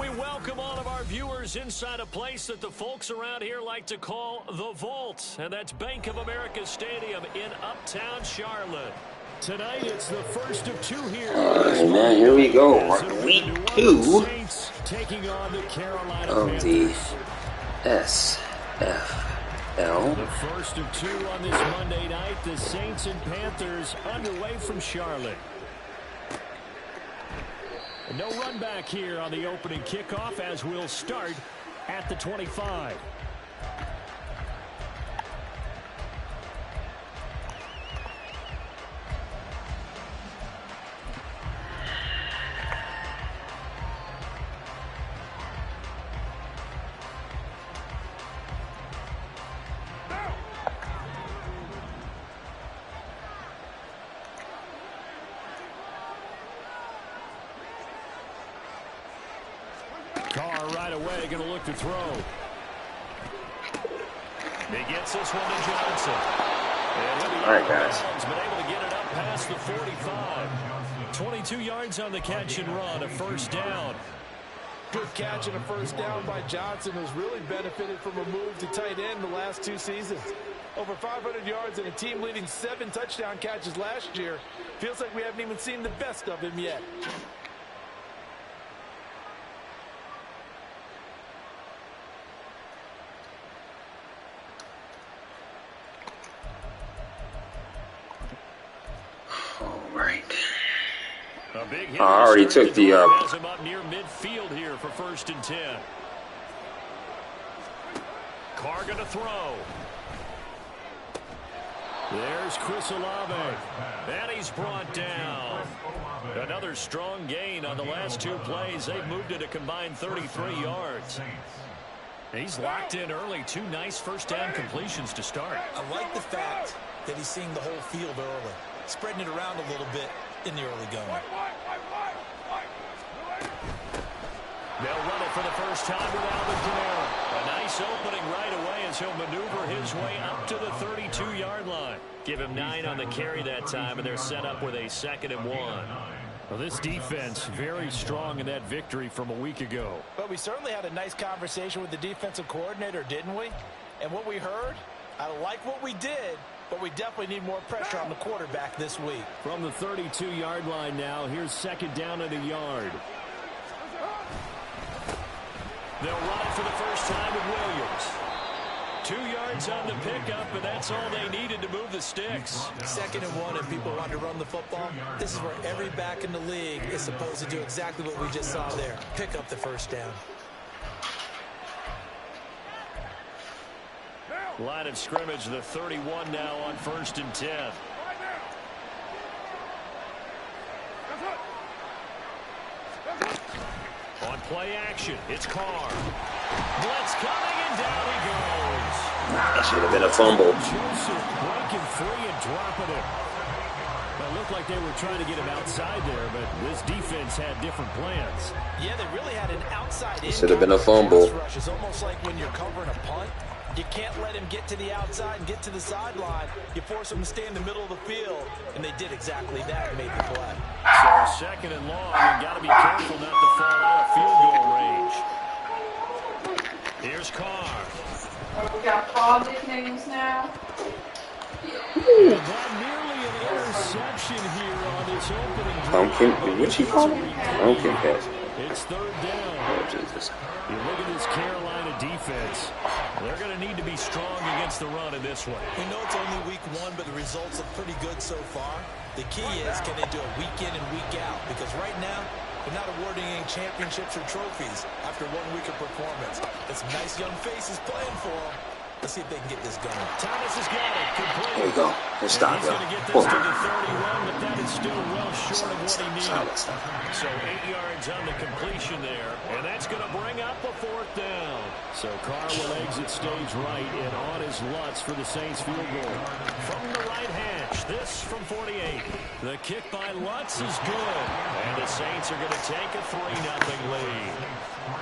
we welcome all of our viewers inside a place that the folks around here like to call the Vault, and that's Bank of America Stadium in Uptown Charlotte. Tonight, it's the first of two here. Man, here we go. Week 2 taking on the Carolina of Panthers. the SFL. The first of two on this Monday night. The Saints and Panthers underway from Charlotte. No run back here on the opening kickoff as we'll start at the 25. Carr right away, going to look to throw. He gets this one to Johnson. All right, guys. He's been able to get it up past the 45. 22 yards on the catch and run, a first down. Good catch and a first down by Johnson, who's really benefited from a move to tight end the last 2 seasons. Over 500 yards and a team leading 7 touchdown catches last year. Feels like we haven't even seen the best of him yet. I already took the has him up near midfield here for 1st and 10. Carr going to throw. There's Chris Olave. And he's brought down. Another strong gain on the last 2 plays. They've moved it a combined 33 yards. He's locked in early. 2 nice first down completions to start. I like the fact that he's seeing the whole field early, spreading it around a little bit in the early going. They'll run it for the first time with Alvin Kamara. A nice opening right away as he'll maneuver his way up to the 32-yard line. Give him 9 on the carry that time, and they're set up with a 2nd and 1. Well, this defense very strong in that victory from a week ago. But we certainly had a nice conversation with the defensive coordinator, didn't we? And what we heard, I like what we did, but we definitely need more pressure on the quarterback this week. From the 32-yard line now, here's 2nd down and a yard. They'll run it for the first time with Williams. 2 yards on the pickup, and that's all they needed to move the sticks. 2nd and 1, and people want to run the football. This is where every back in the league is supposed to do exactly what we just saw there. Pick up the first down. Line of scrimmage, the 31 now on 1st and 10. On play action, it's Carr. Blitz coming, and down he goes. That should have been a fumble. Joseph breaking free and dropping it. It looked like they were trying to get him outside there, but this defense had different plans. Yeah, they really had an outside in. Should have been a fumble. Rush is almost like when you're covering a punt. You can't let him get to the outside and get to the sideline. You force him to stay in the middle of the field, and they did exactly that and made the play. So 2nd and long, you got to be careful not to fall out of field goal range. Here's Carr. Oh, we got all these names now. And that nearly an interception here on this opening drive. Pumpkin, what you call it? Pumpkin pass. It's 3rd down. Oh, Jesus. You look at this Carolina defense. They're going to need to be strong against the run in this one. We know it's only week 1, but the results look pretty good so far. The key is, can they do it week in and week out? Because right now, they're not awarding any championships or trophies after 1 week of performance. It's nice young faces playing for them. Let's see if they can get this going. Thomas has got it. Complete. There you go. Let's stop, He's yo. going to get this to the 31, but that is still well short of what he needed. So 8 yards on the completion there, and that's going to bring up a 4th down. So Carr will exit stage right and on his Lutz for the Saints field goal. From the right hash, this from 48. The kick by Lutz is good, and the Saints are going to take a 3-0 lead.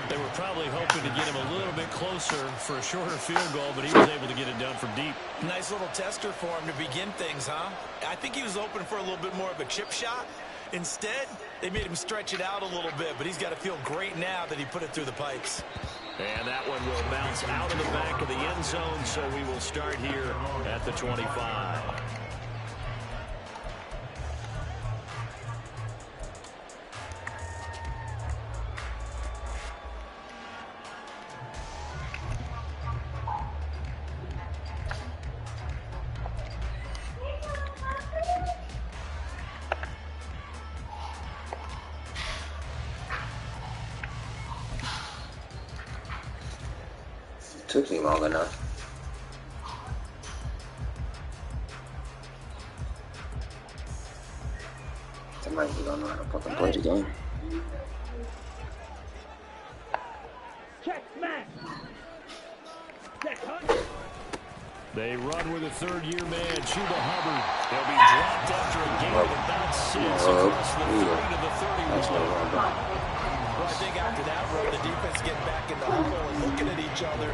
They were probably hoping to get him a little bit closer for a shorter field goal, but he was able to get it done from deep. Nice little tester for him to begin things, huh? I think he was open for a little bit more of a chip shot. Instead, they made him stretch it out a little bit, but he's got to feel great now that he put it through the pipes. And that one will bounce out of the back of the end zone, so we will start here at the 25. Took me long enough. Somebody don't know how to fucking play the game. They run with a third-year man, Chuba Hubbard. He'll be dropped after a gain of about 6 across the 30 to the 31. Well, I think after that run, the defense getting back in the huddle and looking at each other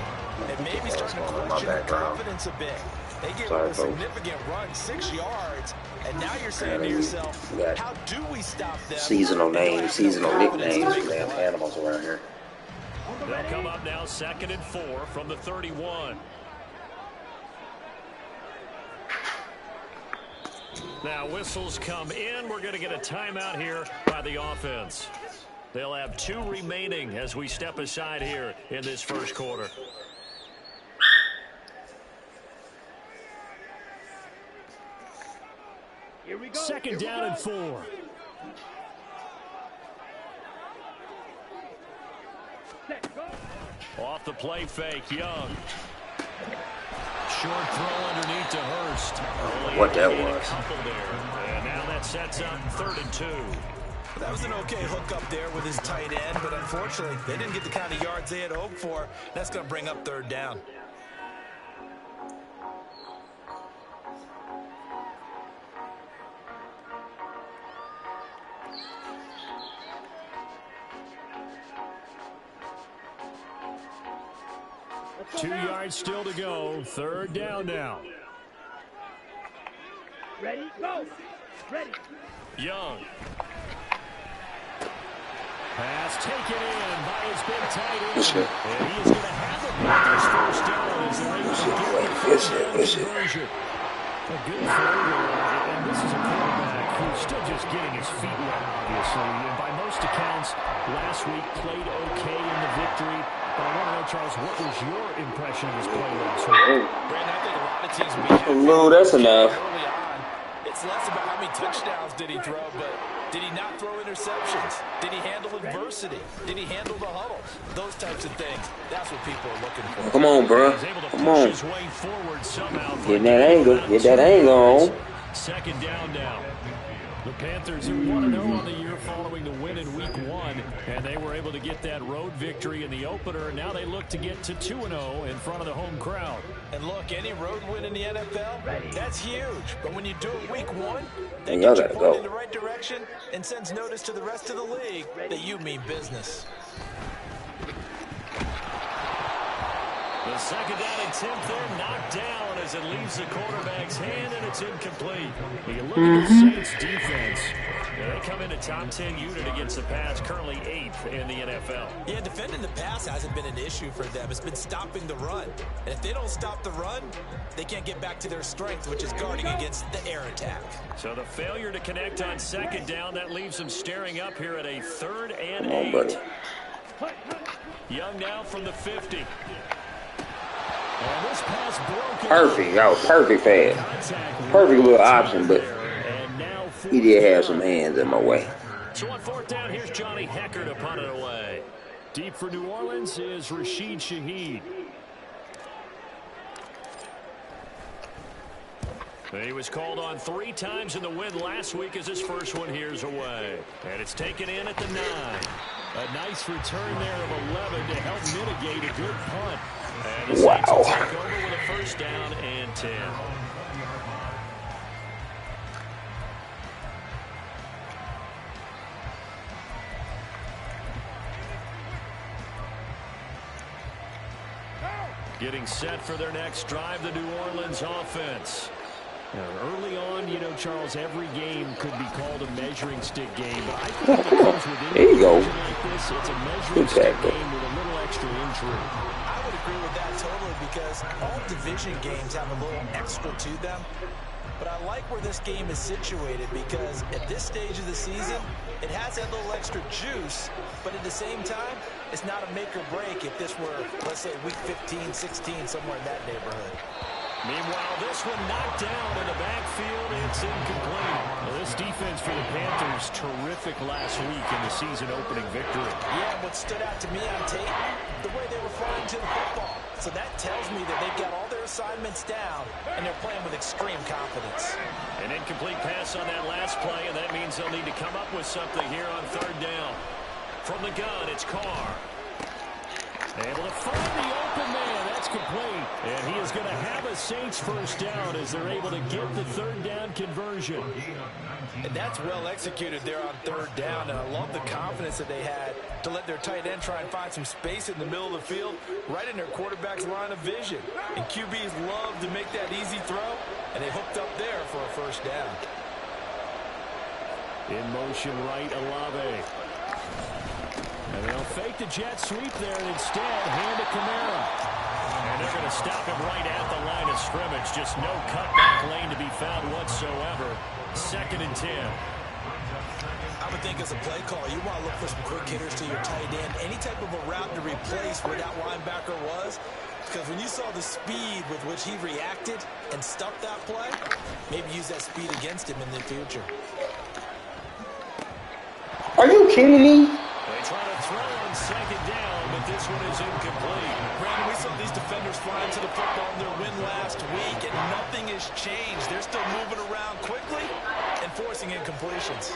and maybe starting to question their confidence a bit. They gave up a significant run, 6 yards, and now you're saying to yourself, how do we stop them? Seasonal names, seasonal nicknames for damn animals around here. They'll come up now 2nd and 4 from the 31. Now whistles come in. We're going to get a timeout here by the offense. They'll have 2 remaining as we step aside here in this first quarter. Here we go. 2nd down and 4. Off the play fake, Young. Short throw underneath to Hurst. What that was. And now that sets up 3rd and 2. That was an okay hook up there with his tight end, but unfortunately, they didn't get the kind of yards they had hoped for. That's going to bring up 3rd down. Two yards still to go. 3rd down now. Ready, go. Ready. Young. Pass taken in by his big tight end. And he is going to have the Panthers first down as they're able to get conversion. A good throw there. And this is a quarterback who's still just getting his feet wet, obviously. And by most accounts, last week played okay in the victory. But I want to know, Charles, what was your impression of his play last week? Brandon, I think a lot of teams That's enough. early on. It's less about how many touchdowns did he throw, but did he not throw interceptions? Did he handle adversity? Did he handle the huddle? Those types of things. That's what people are looking for. Come on, bro. Come on. Get that angle. Get that angle on. 2nd down now. The Panthers are 1-0 on the year following the win in Week 1, and they were able to get that road victory in the opener. Now they look to get to 2-0 in front of the home crowd. And look, any road win in the NFL, that's huge. But when you do it Week 1, that Y'all gets you gotta pointed go. in the right direction and sends notice to the rest of the league that you mean business. The 2nd down attempt there knocked down as it leaves the quarterback's hand, and it's incomplete. You look at the Saints defense. They come in a top 10 unit against the pass, currently 8th in the NFL. Yeah, defending the pass hasn't been an issue for them. It's been stopping the run. And if they don't stop the run, they can't get back to their strength, which is guarding against the air attack. So the failure to connect on 2nd down, that leaves them staring up here at a 3rd and Come on, 8. buddy. Young now from the 50. And this pass broken. Perfect. That was perfect pass. Perfect little option, but he did have some hands in my way. So on 4th down, here's Johnny Hecker to punt it away. Deep for New Orleans is Rashid Shaheed. He was called on 3 times in the win last week as his first one here's away. And it's taken in at the 9. A nice return there of 11 to help mitigate a good punt. And the Saints will take over with a 1st down and 10. Getting set for their next drive, the New Orleans offense. Early on, you know, Charles, every game could be called a measuring stick game. But I think when it comes within There you go. like this, it's a measuring stick game with a little extra intrigue. I would agree with that totally because all division games have a little extra to them. But I like where this game is situated because at this stage of the season, it has that little extra juice, but at the same time, it's not a make or break if this were, let's say, week 15, 16, somewhere in that neighborhood. Meanwhile, this one knocked down in the backfield. It's incomplete. Well, this defense for the Panthers, terrific last week in the season-opening victory. Yeah, what stood out to me on tape, the way they were flying to the football. So that tells me that they've got all their assignments down, and they're playing with extreme confidence. An incomplete pass on that last play, and that means they'll need to come up with something here on third down. From the gun, it's Carr. Able to find the open man. That's complete. And he is going to have a Saints first down as they're able to get the third down conversion. And that's well executed there on third down. And I love the confidence that they had to let their tight end try and find some space in the middle of the field, right in their quarterback's line of vision. And QBs love to make that easy throw, and they hooked up there for a first down. In motion right, Olave. And they'll fake the jet sweep there and instead hand to Kamara. And they're going to stop him right at the line of scrimmage. Just no cutback lane to be found whatsoever. 2nd and 10. I would think as a play caller, you want to look for some quick hitters to your tight end. Any type of a route to replace where that linebacker was. Because when you saw the speed with which he reacted and stuffed that play, maybe use that speed against him in the future. Are you kidding me? They try to throw on 2nd down, but this one is incomplete. Brandon, we saw these defenders flying to the football in their win last week, and nothing has changed. They're still moving around quickly and forcing incompletions.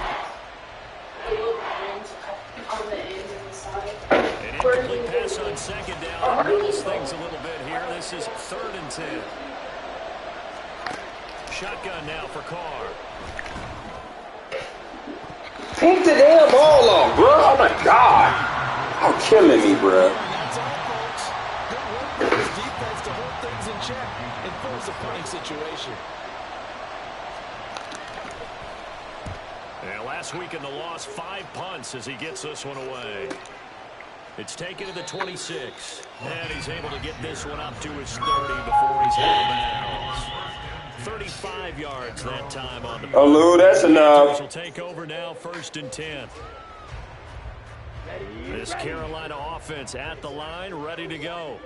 An incomplete pass on 2nd down. Doubles things a little bit here. This is 3rd and 10. Shotgun now for Carr. Take the damn ball off, bro. Oh, my God. You're killing me, bro. That's all, folks. Good work by his defense to hold things in check and force a punting situation. And last week in the loss, 5 punts as he gets this one away. It's taken to the 26. And he's able to get this one up to his 30 before he's out of bounds. 35 yards that time on the Oh, Lou, that's enough. will take over now, 1st and 10. This Carolina offense at the line, ready to go.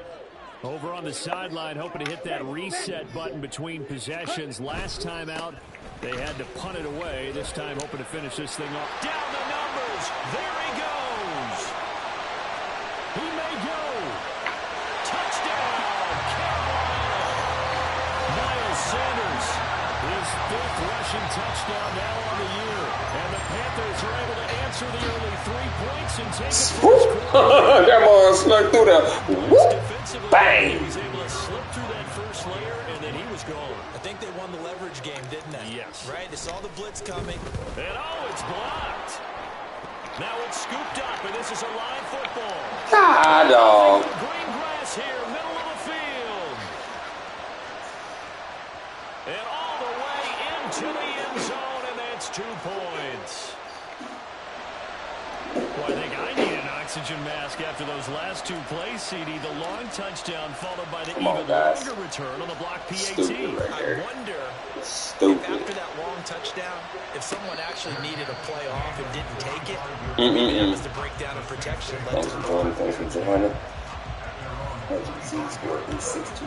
Over on the sideline, hoping to hit that reset button between possessions. Last time out, they had to punt it away. This time, hoping to finish this thing off. Down the numbers. There he goes. He may go. Touchdown, Carolina. Miles Sanders, his 5th rushing touchdown now on the year. And the Panthers are able to answer the early 3 points and take it first quarter. That ball snuck through there. Whoop. Bang. He was able to slip through that first layer, and then he was gone. I think they won the leverage game, didn't they? Yes. Right? They saw the blitz coming. And it's blocked. Now it's scooped up, and this is a live football. Ah, dog. Green grass here, middle of the field. And all the way into the end zone, and that's 2 points. Well, I think I need an oxygen mask after those last 2 plays, CD. The long touchdown followed by the even longer return on the block PAT. Stupid right there. I wonder Stupid. if after that long touchdown, if someone actually needed a play off and didn't take it, maybe that was the breakdown in protection. Thanks for joining. Thanks for joining. As you can see, the score is 6-2.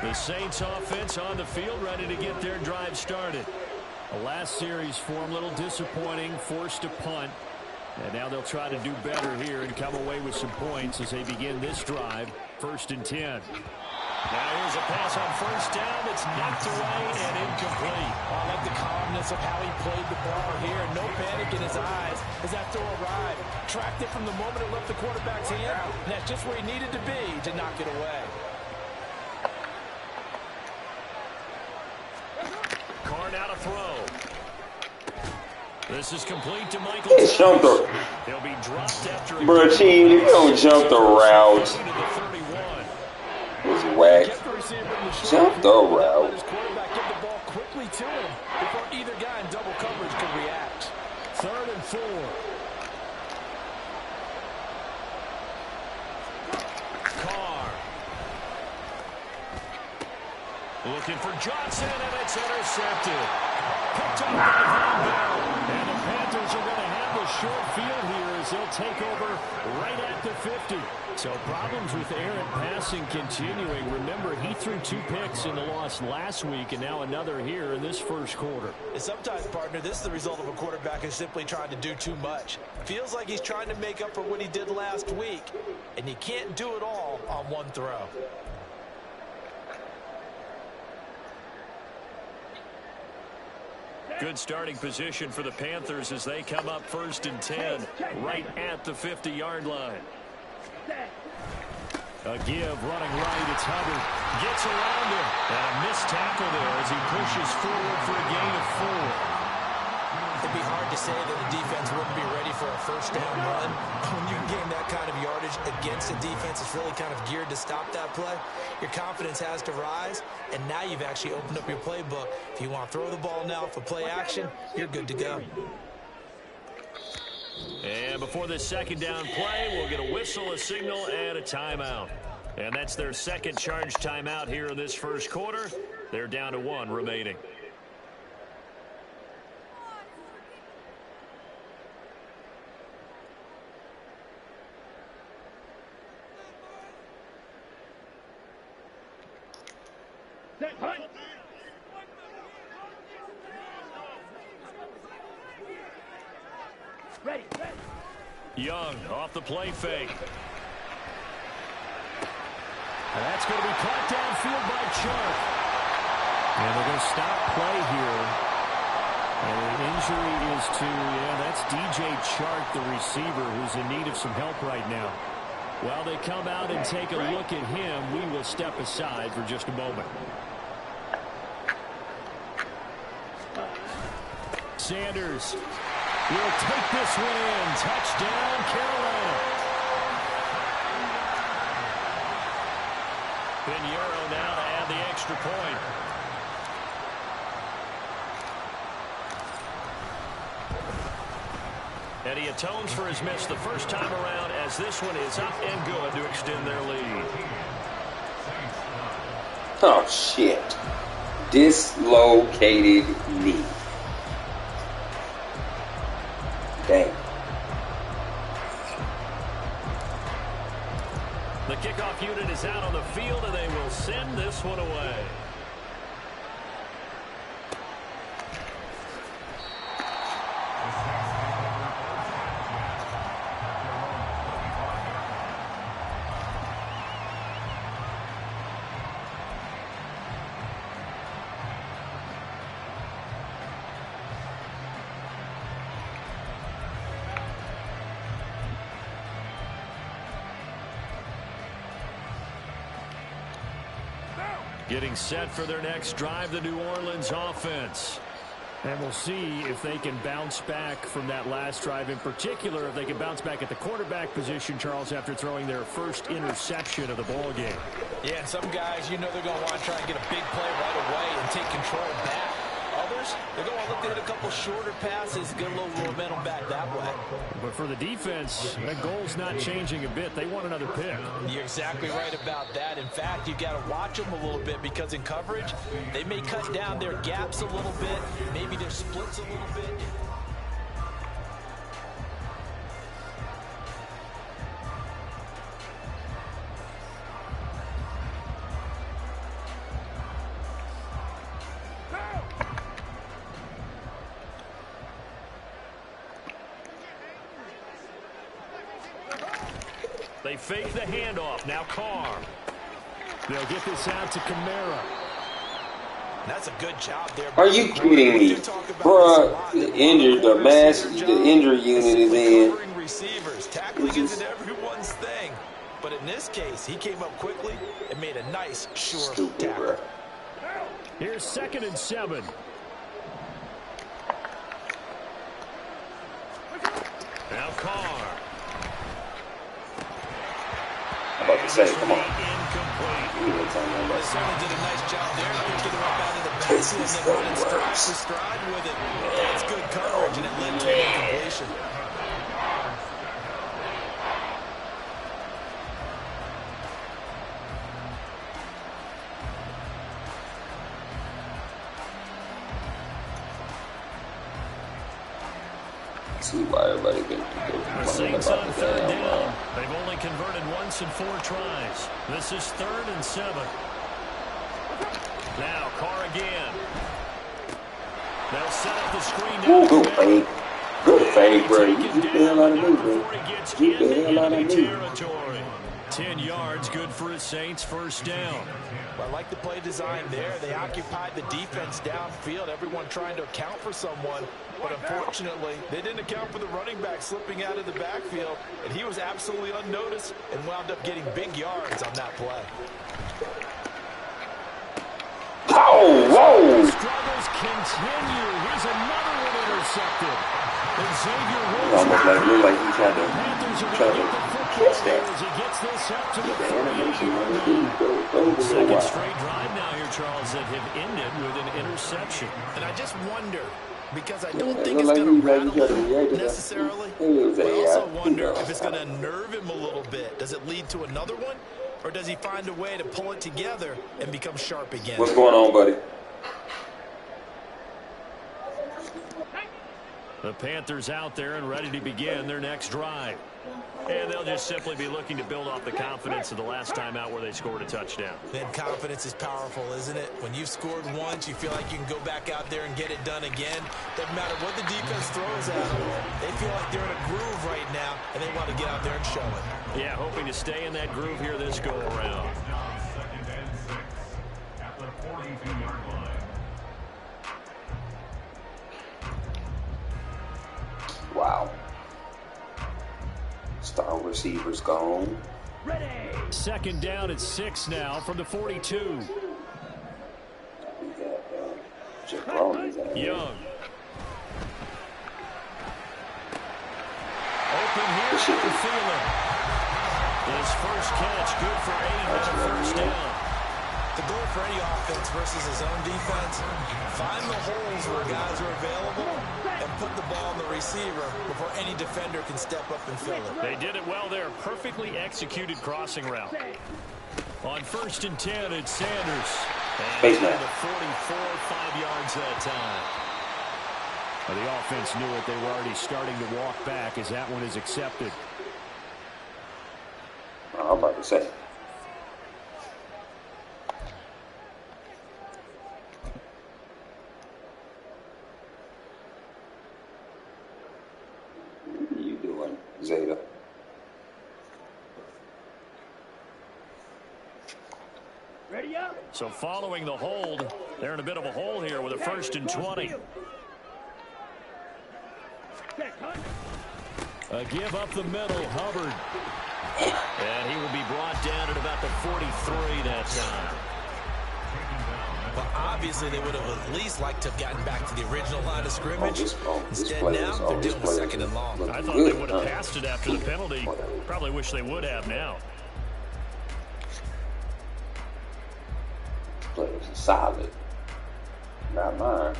The Saints offense on the field, ready to get their drive started. The last series for them, a little disappointing, forced to punt. And now they'll try to do better here and come away with some points as they begin this drive. 1st and 10. Now here's a pass on 1st down. It's knocked away and incomplete. I like the calmness of how he played the ball here. No panic in his eyes as that throw arrived. Tracked it from the moment it left the quarterback's hand, and that's just where he needed to be to knock it away. Carr now to throw. This is complete to Michael It's jump the. He'll be dropped after a Bro, team, you don't jump the route. It's whack. Jump the route. His quarterback get the ball quickly to him before either guy in double coverage could react. 3rd and 4. Carr. Looking for Johnson, and it's intercepted. Picked up by Van Bell. And the Panthers are going to have the short field here as they'll take over right at the 50. So problems with errant passing continuing. Remember, he threw 2 picks in the loss last week, and now another here in this first quarter. And sometimes, partner, this is the result of a quarterback who's simply trying to do too much. Feels like he's trying to make up for what he did last week, and you can't do it all on one throw. Good starting position for the Panthers as they come up 1st and 10 right at the 50-yard line. A give running right. It's Hubbard. Gets around him. And a missed tackle there as he pushes forward for a gain of 4. It'd be hard to say that the defense wouldn't be ready for a first down run. When you gain that kind of yardage against a defense that's really kind of geared to stop that play, your confidence has to rise, and now you've actually opened up your playbook. If you want to throw the ball now for play action, you're good to go. And before this second down play, we'll get a whistle, a signal, and a timeout. And that's their second charge timeout here in this first quarter. They're down to 1 remaining. Ready. Young off the play fake. And that's going to be caught downfield by Chark. And they're going to stop play here. And the injury is to, that's DJ Chark, the receiver, who's in need of some help right now. While they come out and take a look at him, we will step aside for just a moment. Sanders will take this one in. Touchdown, Carolina. Pinheiro now to add the extra point. And he atones for his miss the first time around as this one is up and good to extend their lead. Oh, shit. Dislocated knee. Dang. The kickoff unit is out on the field, and they will send this one away. Getting set for their next drive, the New Orleans offense. And we'll see if they can bounce back from that last drive. In particular, if they can bounce back at the quarterback position, Charles, after throwing their first interception of the ball game. Yeah, and some guys, they're going to want to try and get a big play right away and take control back. Others, they're going to look to hit a couple shorter passes, get a little momentum back that way. But for the defense, that goal's not changing a bit. They want another pick. You're exactly right about that. In fact, you've got to watch them a little bit because in coverage, they may cut down their gaps a little bit, maybe their splits a little bit. They fake the handoff. Now Carr. They'll get this out to Kamara. That's a good job there. Are you kidding me? Bruh, the injury unit is in. Receivers. Tackling isn't everyone's thing. But in this case, he came up quickly and made a nice, sure tackle. Here's 2nd and 7. Carr. I'm about to say, come on. Incomplete. They certainly did a nice job there, picking him up out of the backfield and then running stride for stride with it. That's good coverage, and it led to an incompletion. See why everybody can The Saints on third down. They've only converted once in 4 tries. This is 3rd and 7. Now Carr again. They'll set up the screen down. Good fake. Good fake, bro. You keep the hell out of me, bro. Keep the hell out of me. 10 yards, good for his Saints first down. Well, I like the play design there. They occupied the defense downfield, everyone trying to account for someone. But unfortunately, they didn't account for the running back slipping out of the backfield, and he was absolutely unnoticed and wound up getting big yards on that play. Oh, whoa! Struggles continue. Here's another one intercepted. And Xavier It almost looked like he tried to catch that. as he gets this up to the The animation on the dude go second straight drive now here, Charles, that have ended with an interception. And I just wonder, because I don't think it's going to rattle him necessarily. I also wonder if it's going to nerve him a little bit. Does it lead to another one? Or does he find a way to pull it together and become sharp again? What's going on, buddy? The Panthers out there and ready to begin their next drive. And they'll just simply be looking to build off the confidence of the last time out where they scored a touchdown. Then confidence is powerful, isn't it? When you've scored once, you feel like you can go back out there and get it done again. Doesn't matter what the defense throws at them. They feel like they're in a groove right now, and they want to get out there and show it. Yeah, hoping to stay in that groove here this go-around. Wow. Star receivers gone. Ready. Second down at 6 now from the 42. We got Jabroni's out here. Young. Open here for Thielen. His first catch, good for 8 on a first down. The goal for any offense versus his own defense, find the holes where guys are available and put the ball in the receiver before any defender can step up and fill it. They did it well there. Perfectly executed crossing route. On 1st and 10, it's Sanders. And to the 44, 5 yards that time. Well, the offense knew it. They were already starting to walk back as that one is accepted. I'm about to say. What are you doing, Zeta? Ready up. So following the hold, they're in a bit of a hole here with a 1st and 20. A give up the middle, Hubbard. And he will be brought down at about the 43 that time. But obviously they would have at least liked to have gotten back to the original line of scrimmage. Instead now they're doing 2nd and long. I thought they would have passed it after the penalty. Probably wish they would have now. Players are solid. Not mine.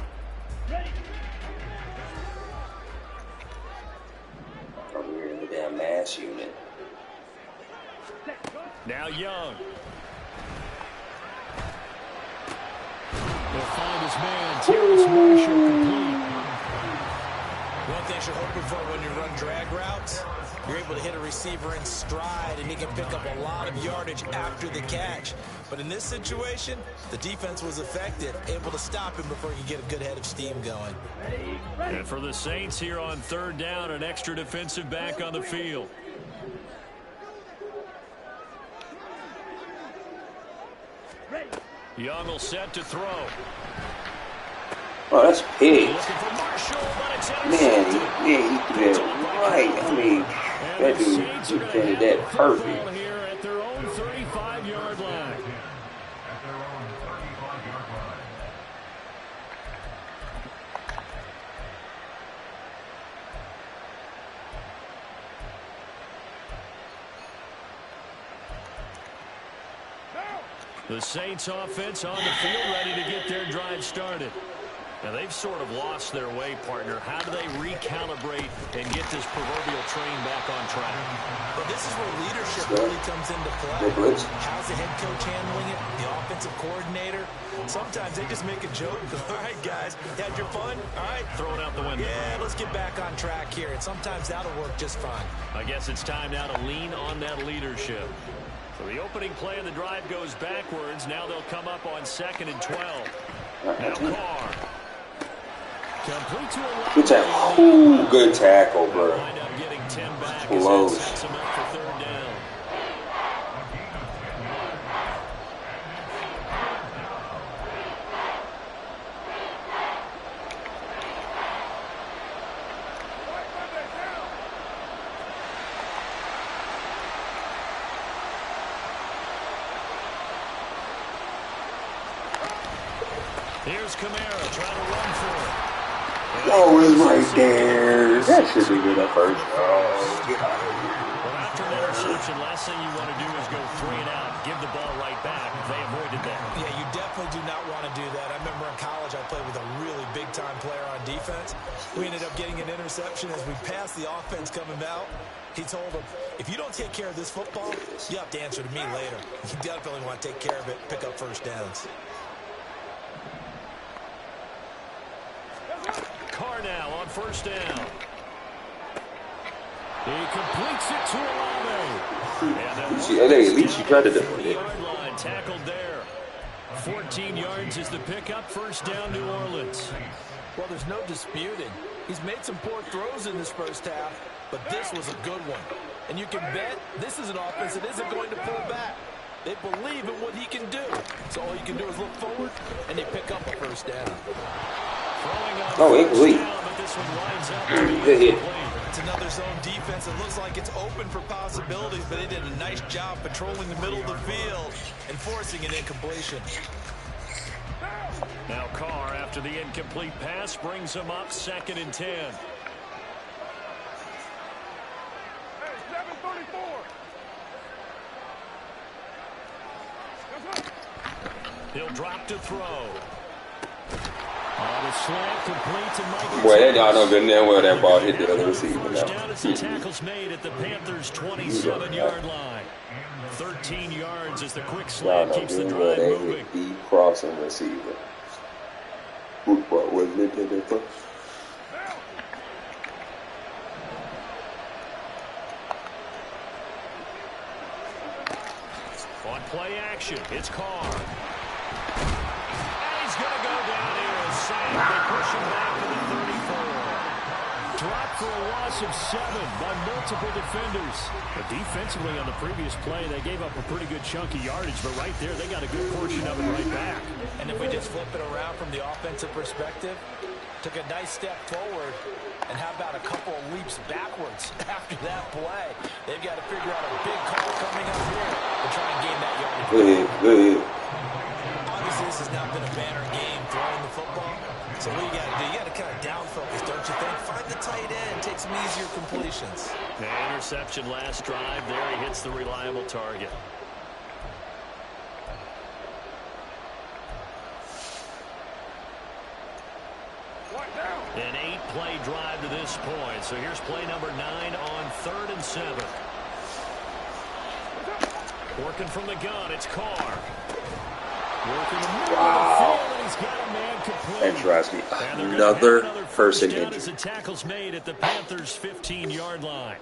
Over here in the damn mass unit. Now Young. He'll find his man, Terrace Marshall, complete. One thing you're hoping for when you run drag routes, you're able to hit a receiver in stride and he can pick up a lot of yardage after the catch. But in this situation, the defense was effective, able to stop him before he could get a good head of steam going. And for the Saints here on 3rd down, an extra defensive back on the field. Young will set to throw. Oh, that's big. Looking for Marshall, but it's Man, intercepted. he threw that right. I mean, that dude defended that perfect. Here at their own 35-yard line. The Saints offense on the field ready to get their drive started. Now, they've sort of lost their way, partner. How do they recalibrate and get this proverbial train back on track? Well, this is where leadership really comes into play. How's the head coach handling it? The offensive coordinator? Sometimes they just make a joke. All right, guys, you had your fun? All right. Throw it out the window. Yeah, let's get back on track here. And sometimes that'll work just fine. I guess it's time now to lean on that leadership. So the opening play of the drive goes backwards. Now they'll come up on 2nd and 12. Now Carr. Complete to a good tackle. Ooh, good tackle, bro. Close. Sets him up for 3rd down. Here's Kamara trying to run for it. Oh, it's right there. That should be good at first. Oh, get out of here. Well, after an interception, last thing you want to do is go 3 and out, give the ball right back. They avoided that. Yeah, you definitely do not want to do that. I remember in college I played with a really big-time player on defense. We ended up getting an interception as we passed the offense coming out. He told him, if you don't take care of this football, you have to answer to me later. You definitely want to take care of it, pick up first downs. Carr now on 1st down. He completes it to Olave. At least you tried to defend it. Yard line tackled there. 14 yards is the pickup. 1st down, New Orleans. Well, there's no disputing. He's made some poor throws in this first half, but this was a good one. And you can bet this is an offense that isn't going to pull back. They believe in what he can do. So all you can do is look forward, and they pick up a 1st down. Oh, incomplete. Good hit. It's another zone defense. It looks like it's open for possibilities, but they did a nice job patrolling the middle of the field and forcing an incompletion. Now Carr, after the incomplete pass, brings him up 2nd and 10. He'll drop to throw. On a slant, complete to Michael. Boy, that y'all know good and damn well that ball hit the other receiver. First down as the tackle's made at the Panthers' 27-yard line. 13 yards as the quick slant keeps the drive moving. Deep crossing receiver. What was it? On play action, it's Carr. And he's going to go down here and sack. They push him back to the 34. Dropped for a loss of 7 by multiple defenders. But defensively on the previous play, they gave up a pretty good chunk of yardage. But right there, they got a good portion of it right back. And if we just flip it around from the offensive perspective, took a nice step forward, and how about a couple of leaps backwards after that play? They've got to figure out a big call coming up here to try and gain that yardage. Good. Obviously, this has not been a banner game throwing the football. So what you got to do, you got to kind of down focus, don't you think? Find the tight end, take some easier completions. The interception last drive. There he hits the reliable target. An 8-play drive to this point. So here's play number 9 on 3rd and 7. Working from the gun, it's Carr. Working the middle of the field, and he's got a man complete. That drives me. Another person down as the tackle's made at the Panthers' 15-yard line.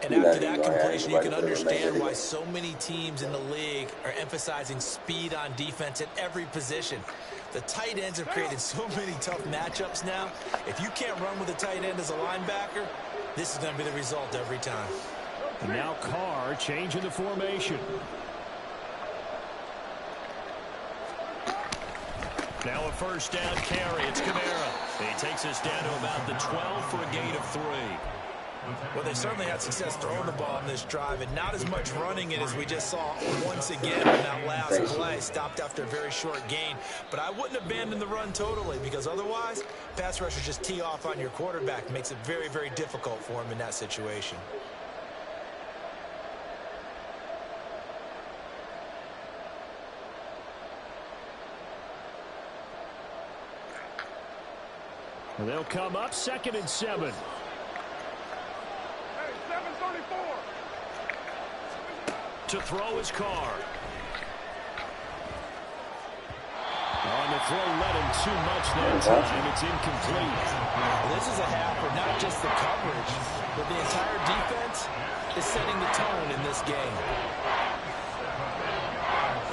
And after that completion, you can understand why so many teams in the league are emphasizing speed on defense at every position. The tight ends have created so many tough matchups now. If you can't run with a tight end as a linebacker, this is going to be the result every time. And now Carr changing the formation. Now a 1st down carry. It's Kamara. He takes us down to about the 12 for a gain of 3. Well, they certainly had success throwing the ball on this drive, and not as much running it as we just saw once again in that last play. Stopped after a very short gain. But I wouldn't abandon the run totally, because otherwise, pass rushers just tee off on your quarterback. It makes it very, very difficult for him in that situation. They'll come up 2nd and 7. Hey, 734. To throw his Carr. On the throw, let him too much that time. It's incomplete. This is a half for not just the coverage, but the entire defense is setting the tone in this game.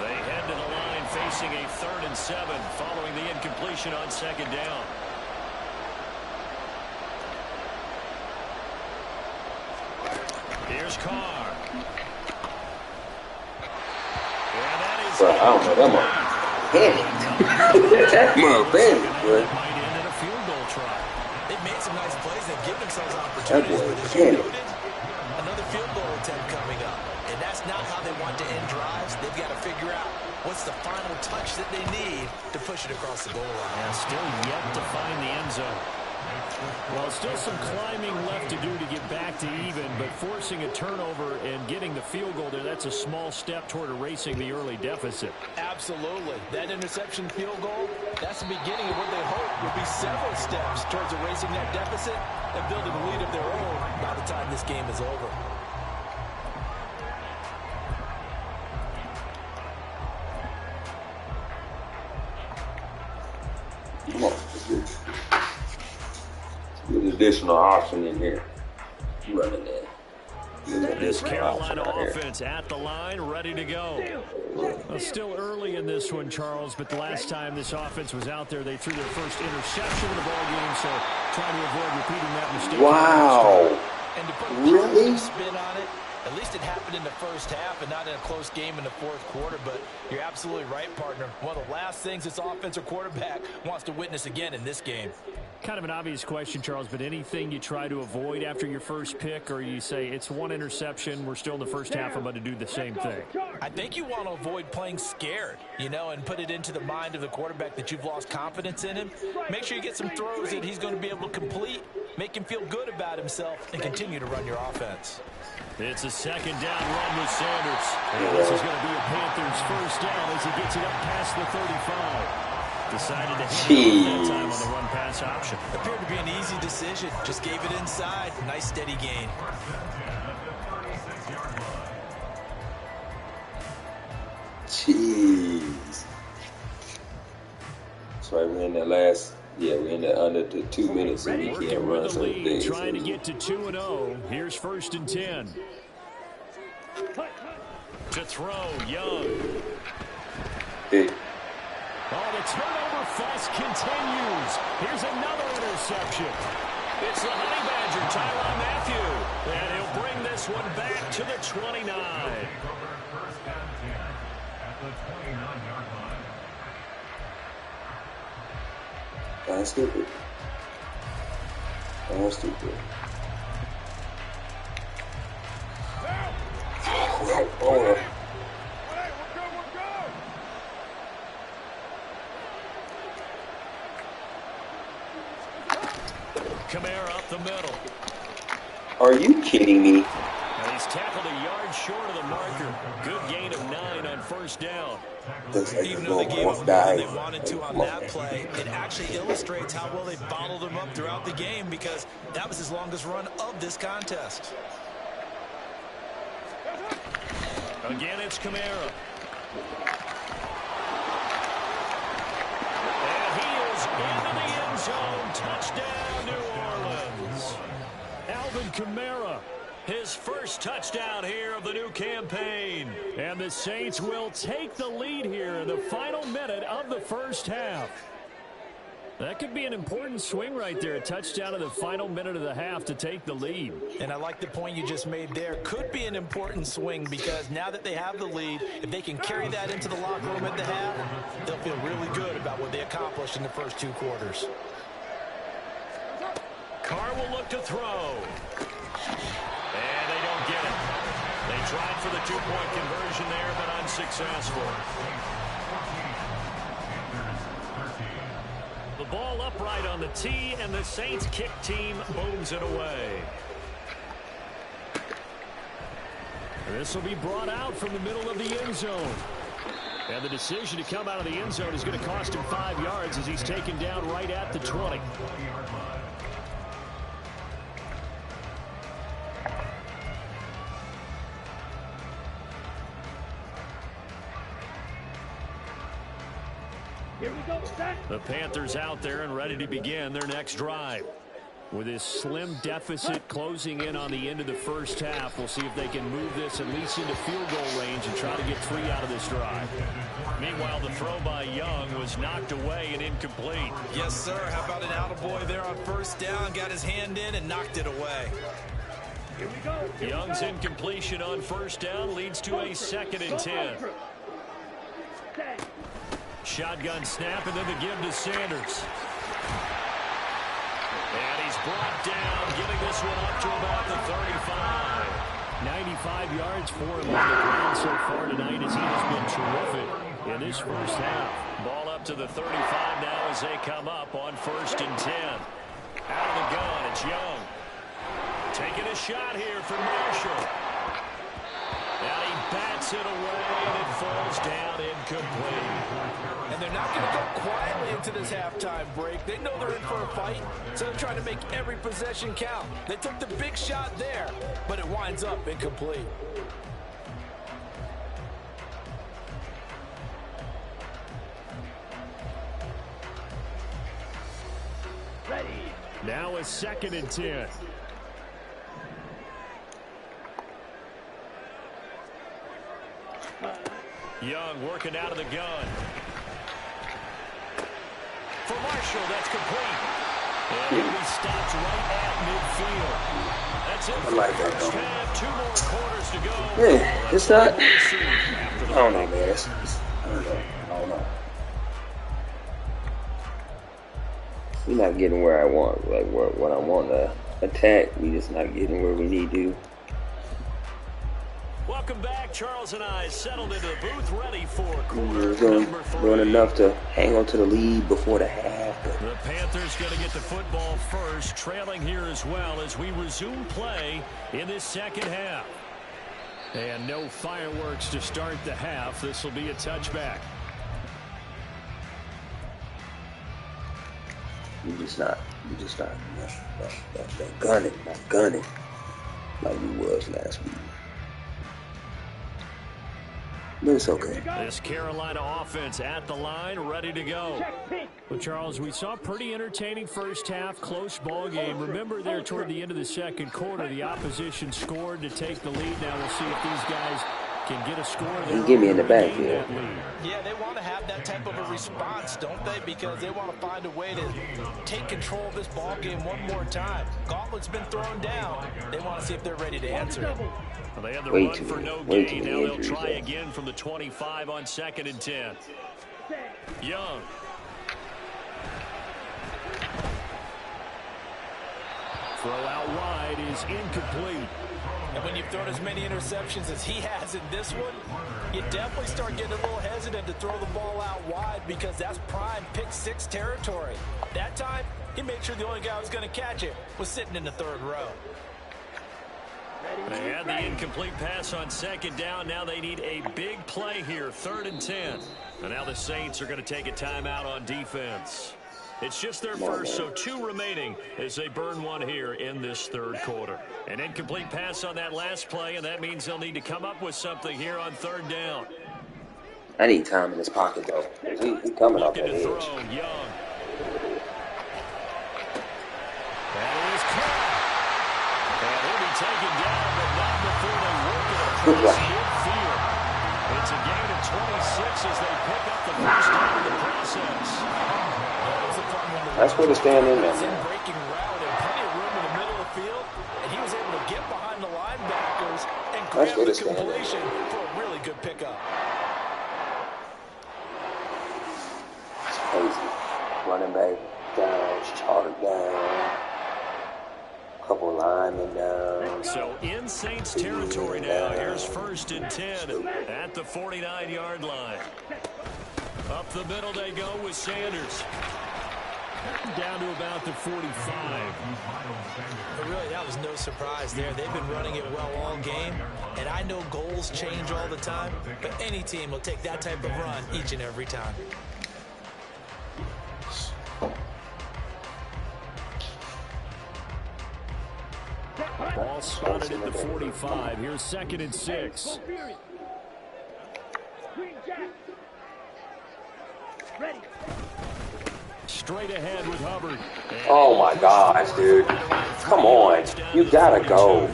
They head to the line facing a 3rd and 7 following the incompletion on 2nd down. Here's Carr. And that is Bro, I don't know. That mother panicked. That mother panicked, bro. might end in a field goal try. They've made some nice plays. They've given themselves That opportunities. boy But as you panicked. noted, another field goal attempt coming up. And that's not how they want to end drives. They've got to figure out what's the final touch that they need to push it across the goal line. And still yet to find the end zone. Well, still some climbing left to do to get back to even, but forcing a turnover and getting the field goal there, that's a small step toward erasing the early deficit. Absolutely. That interception field goal, that's the beginning of what they hope will be several steps towards erasing that deficit and building a lead of their own by the time this game is over. Come on. Good additional option in here. Running that. This Carolina offense at the line, ready to go. Well, still early in this one, Charles, but the last time this offense was out there, they threw their first interception of the ball game, so trying to avoid repeating that mistake. Wow. And to put Really? a spin on it, at least it happened in the first half and not in a close game in the fourth quarter, but you're absolutely right, partner. One of the last things this offensive quarterback wants to witness again in this game. Kind of an obvious question, Charles, but anything you try to avoid after your first pick, or you say it's one interception, we're still in the first half, I'm going to do the same thing? I think you want to avoid playing scared, you know, and put it into the mind of the quarterback that you've lost confidence in him. Make sure you get some throws that he's going to be able to complete, make him feel good about himself, and continue to run your offense. It's a 2nd down run with Sanders. And this is going to be a Panthers first down as he gets it up past the 35. Decided to hit it that time on the run-pass option. Appeared to be an easy decision. Just gave it inside. Nice steady gain. Jeez. So we're in the last, we're in the under the 2 minutes and we can't Working run with the some lead, things. trying to get to 2-0. Here's 1st and 10. To throw, Young. Hey. Oh, the turnover fest continues. Here's another interception. It's the Honey Badger, Tyrann Mathieu. And he'll bring this one back to the 29. That's stupid. That's stupid. Oh. Kamara up the middle. Are you kidding me? And he's tackled a yard short of the marker. Good gain of 9 on 1st down. Even though they gave up more than they wanted to on that play, it actually illustrates how well they bottled them up throughout the game because that was his longest run of this contest. Again, it's Kamara. And he is into the end zone. Touchdown, New Orleans. Alvin Kamara, his first touchdown here of the new campaign. And the Saints will take the lead here in the final minute of the first half. That could be an important swing right there. A touchdown in the final minute of the half to take the lead. And I like the point you just made there. Could be an important swing because now that they have the lead, if they can carry that into the locker room at the half, they'll feel really good about what they accomplished in the first 2 quarters. Carr will look to throw. And they don't get it. They tried for the 2-point conversion there, but unsuccessful. The ball upright on the tee, and the Saints kick team booms it away. This will be brought out from the middle of the end zone. And the decision to come out of the end zone is going to cost him 5 yards as he's taken down right at the 20. Here we go, set. The Panthers out there and ready to begin their next drive. With this slim deficit closing in on the end of the first half, we'll see if they can move this at least into field goal range and try to get 3 out of this drive. Meanwhile, the throw by Young was knocked away and incomplete. Yes, sir. How about an attaboy there on first down? Got his hand in and knocked it away. Here we go. Here Young's we go. incompletion on first down leads to a 2nd and 10. Shotgun snap and then the give to Sanders. And he's brought down, getting this one up to about the 35. 95 yards for him on the ground so far tonight as he has been terrific in this first half. Ball up to the 35 now as they come up on 1st and 10. Out of the gun, it's Young. Taking a shot here for Marshall. And he bats it away and it falls down incomplete. And they're not going to go quietly into this halftime break. They know they're in for a fight, so they're trying to make every possession count. They took the big shot there, but it winds up incomplete. Ready. Now a 2nd and 10. Young working out of the gun. For Marshall, that's complete. And he stops right at midfield. That's it for the first half. 2 more quarters to go. Yeah, it's not. I don't know, man. I don't know. We're not getting where I want, like what I want to attack. We just not getting where we need to. Welcome back. Charles and I settled into the booth ready for quarter number 3. Doing enough to hang on to the lead before the half. The Panthers going to get the football first, trailing here as well as we resume play in this second half. And no fireworks to start the half. This will be a touchback. You just not gunning like we was last week. But it's okay. This Carolina offense at the line, ready to go. Well, Charles, we saw a pretty entertaining first half, close ball game. Remember there toward the end of the second quarter, the opposition scored to take the lead. Now we'll see if these guys can get a score there. Give me in the backfield. Yeah, they want to have that type of a response, don't they? Because they want to find a way to take control of this ball game one more time. Gauntlet's been thrown down. They want to see if they're ready to answer it. Well, they had the run for no gain. Now they'll try again from the 25 on 2nd and 10. Young. Throw out wide is incomplete. And when you've thrown as many interceptions as he has in this one, you definitely start getting a little hesitant to throw the ball out wide because that's prime pick 6 territory. That time, he made sure the only guy who was going to catch it was sitting in the 3rd row. They had the incomplete pass on 2nd down. Now they need a big play here, 3rd and 10. And now the Saints are going to take a timeout on defense. It's just their first, so 2 remaining as they burn 1 here in this 3rd quarter. An incomplete pass on that last play, and that means they'll need to come up with something here on 3rd down. I need time in his pocket, though. He's coming off that edge. Young. That is caught. And he'll be taken down, but not before they work it across midfield. It's a gain of 26 as they pick up the first down in the process. That's where to stand in there. Breaking route and plenty of room in the middle of the field, and he was able to get behind the linebackers and grab the completion for a really good pickup. It's crazy. Running back down, Charter down, a couple linemen down. So in Saints territory now, here's 1st and 10 at the 49-yard line. Up the middle they go with Sanders. Down to about the 45. But really, that was no surprise there. They've been running it well all game, and I know goals change all the time, but any team will take that type of run each and every time. Ball spotted at the 45. Here's 2nd and 6. Green Jack. Ready. Straight ahead with Hubbard. Oh my gosh, dude. Come on. You gotta go.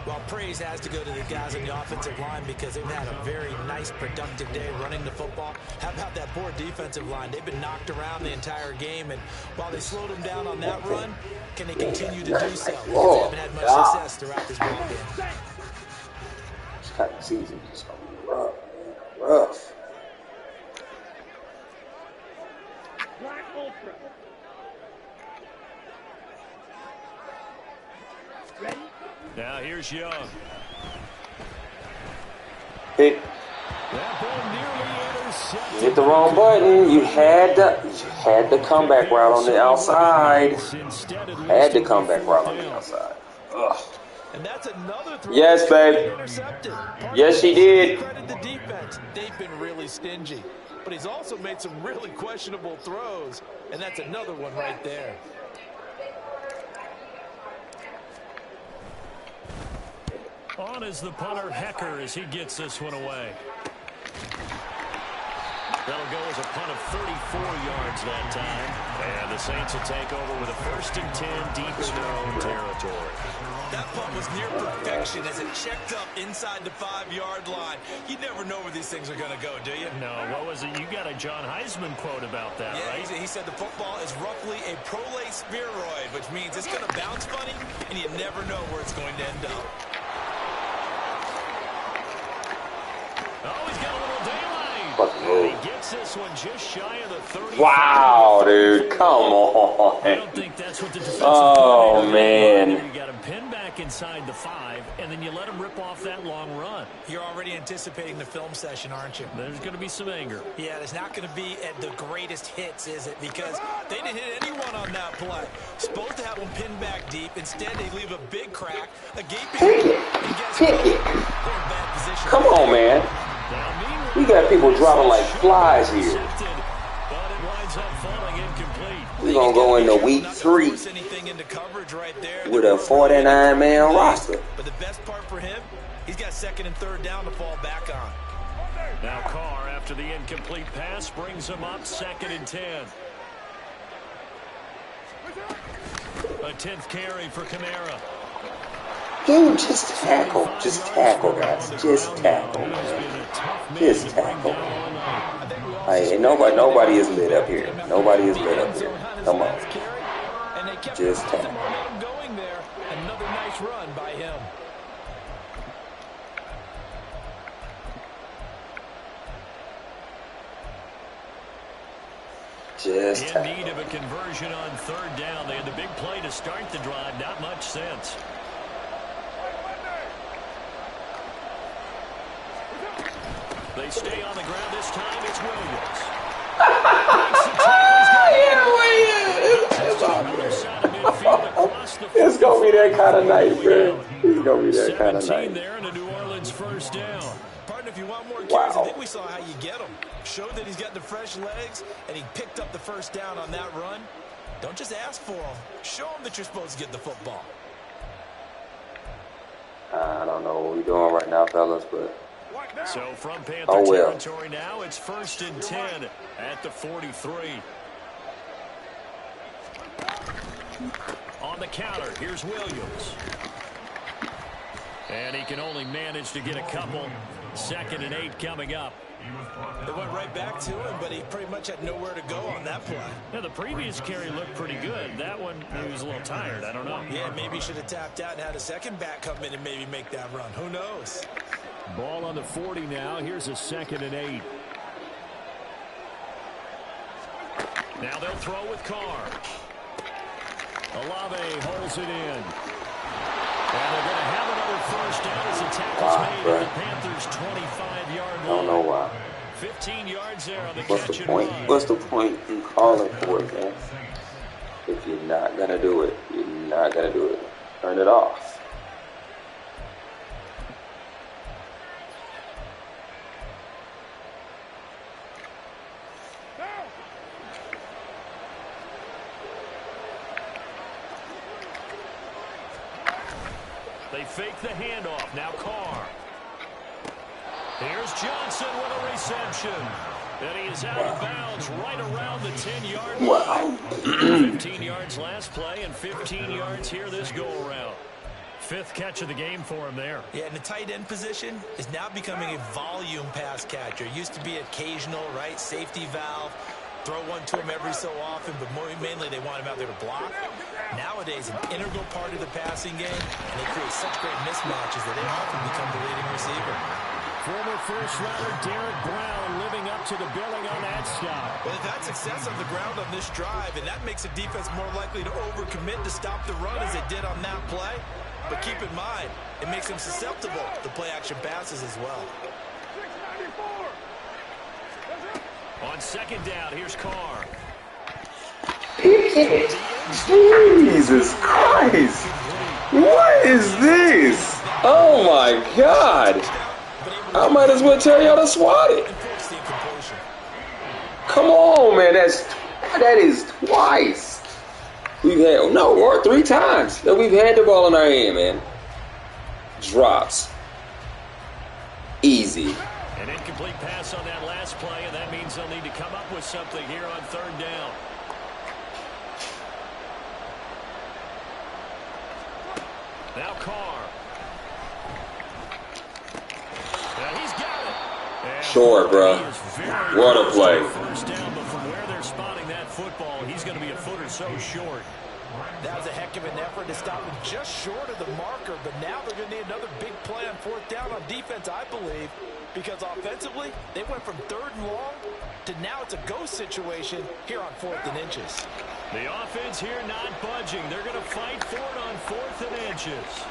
Well, praise has to go to the guys on the offensive line because they've had a very nice, productive day running the football. How about that poor defensive line? They've been knocked around the entire game, and while they slowed them down on that run, can they continue to do so? Because they haven't had much success throughout this ball game. This kind of season is gonna be rough. Rough. Black Ultra. Ready? Now here's Young. Hit. That ball nearly intercepted. Hit the wrong button. You had the comeback route on the outside. Had the comeback route on the outside. Ugh. And that's another throw. Yes, babe. Intercepted. Yes, she did. Credit the defense. They've been really stingy. But he's also made some really questionable throws. And that's another one right there. On is the punter, Hecker, as he gets this one away. That'll go as a punt of 34 yards that time. And the Saints will take over with a 1st and 10 deep in their own territory. That punt was near perfection as it checked up inside the 5-yard line. You never know where these things are going to go, do you? No, what was it? You got a John Heisman quote about that, yeah, right? He said the football is roughly a prolate spheroid, which means it's going to bounce funny, and you never know where it's going to end up. Oh, he's got a little daylight. He gets this one just shy of the 30. Wow, dude. Come on. I don't think that's what the defensive Oh, man. You got him pinned back inside the 5, and then you let him rip off that long run. You're already anticipating the film session, aren't you? There's going to be some anger. Yeah, it's not going to be at the greatest hits, is it? Because they didn't hit anyone on that play. Supposed to have them pinned back deep. Instead, they leave a big crack, a gaping hole. And guess what? They're in bad position. Come on, man. We got people dropping like flies here. But it winds up falling incomplete. We're going to go into week 3 with a 49-man roster. But the best part for him, he's got 2nd and 3rd down to fall back on. Now Carr, after the incomplete pass, brings him up 2nd and 10. A 10th carry for Kamara. Dude, just tackle. Just tackle, guys. Just tackle, man. Just tackle. Hey, nobody is lit up here. Nobody is lit up here. Come on. Just tackle. Another nice run by him. Just tackle. In need of a conversion on 3rd down. They had the big play to start the drive. Not much sense. They stay on the ground this time. It's Williams. It's going to be that kind of night, bro. It's going to be that kind of night. There and a New Orleans 1st down. Partner, if you want more carries, I think we saw how you get him. Showed that he's got the fresh legs, and he picked up the 1st down on that run. Don't just ask for him. Show him that you're supposed to get the football. I don't know what we're doing right now, fellas, but... So from Panther territory now, it's 1st and 10 at the 43. On the counter, here's Williams. And he can only manage to get a couple. 2nd and 8 coming up. They went right back to him, but he pretty much had nowhere to go on that play. Yeah, the previous carry looked pretty good. That one, he was a little tired. I don't know. Yeah, maybe he should have tapped out and had a second back come in and maybe make that run. Who knows? Ball on the 40 now. Here's a 2nd and 8. Now they'll throw with Carr. Olave holds it in. And they're going to have another 1st down as the tackle's made at the Panthers' 25-yard line. I don't know why. 15 yards there on the What's catch the and point? run. What's the point in calling for it, man? If you're not going to do it, you're not going to do it. Turn it off. They fake the handoff. Now Carr. Here's Johnson with a reception. And he is out of bounds right around the 10-yard line. Wow. 15 yards last play and 15 yards here this go-around. Fifth catch of the game for him there. Yeah, and the tight end position is now becoming a volume pass catcher. It used to be occasional, right? Safety valve. Throw one to him every so often, but mainly they want him out there to block. Nowadays, an integral part of the passing game, and they create such great mismatches that they often become the leading receiver. Former first-rounder Derek Brown living up to the billing on that stop. Well, they've had success on the ground on this drive, and that makes the defense more likely to overcommit to stop the run as they did on that play. But keep in mind, it makes them susceptible to play-action passes as well. On second down, here's Carr. Jesus Christ. What is this? Oh my God. I might as well tell y'all to swat it. Come on, man. That is twice. We've had, or 3 times that we've had the ball in our hand, man. Drops. Easy. An incomplete pass on that last play, and that means they'll need to come up with something here on third down. Now Carr. Now he's got it. And Short, bro. What a play. First down, but from where they're spotting that football, he's going to be a foot or so short. That was a heck of an effort to stop him just short of the marker, but now they're going to need another big play on fourth down on defense, I believe, because offensively, they went from 3rd and long to now it's a go situation here on 4th and inches. The offense here not budging. They're going to fight for it on 4th and inches.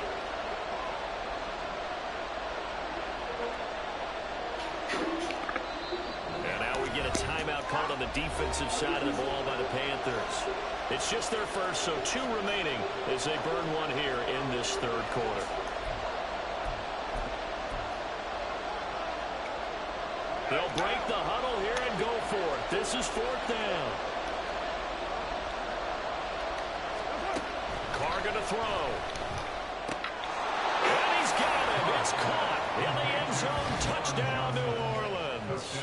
And now we get a timeout called on the defensive side of the ball by the Panthers. It's just their first, so 2 remaining as they burn one here in this third quarter. They'll break the huddle here and go for it. This is 4th down. Carr going to throw. And he's got him. It's caught in the end zone. Touchdown, New Orleans.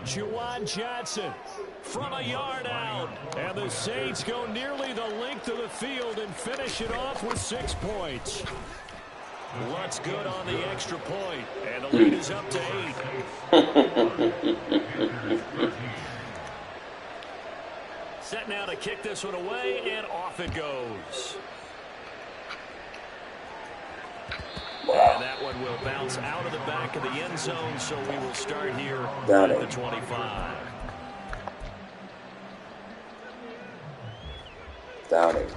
Juwan Johnson from a yard out. And the Saints go nearly the length of the field and finish it off with 6 points. What's good on the extra point, and the lead is up to 8. Set now to kick this one away, and off it goes. And that one will bounce out of the back of the end zone, so we will start here at the 25. Down it.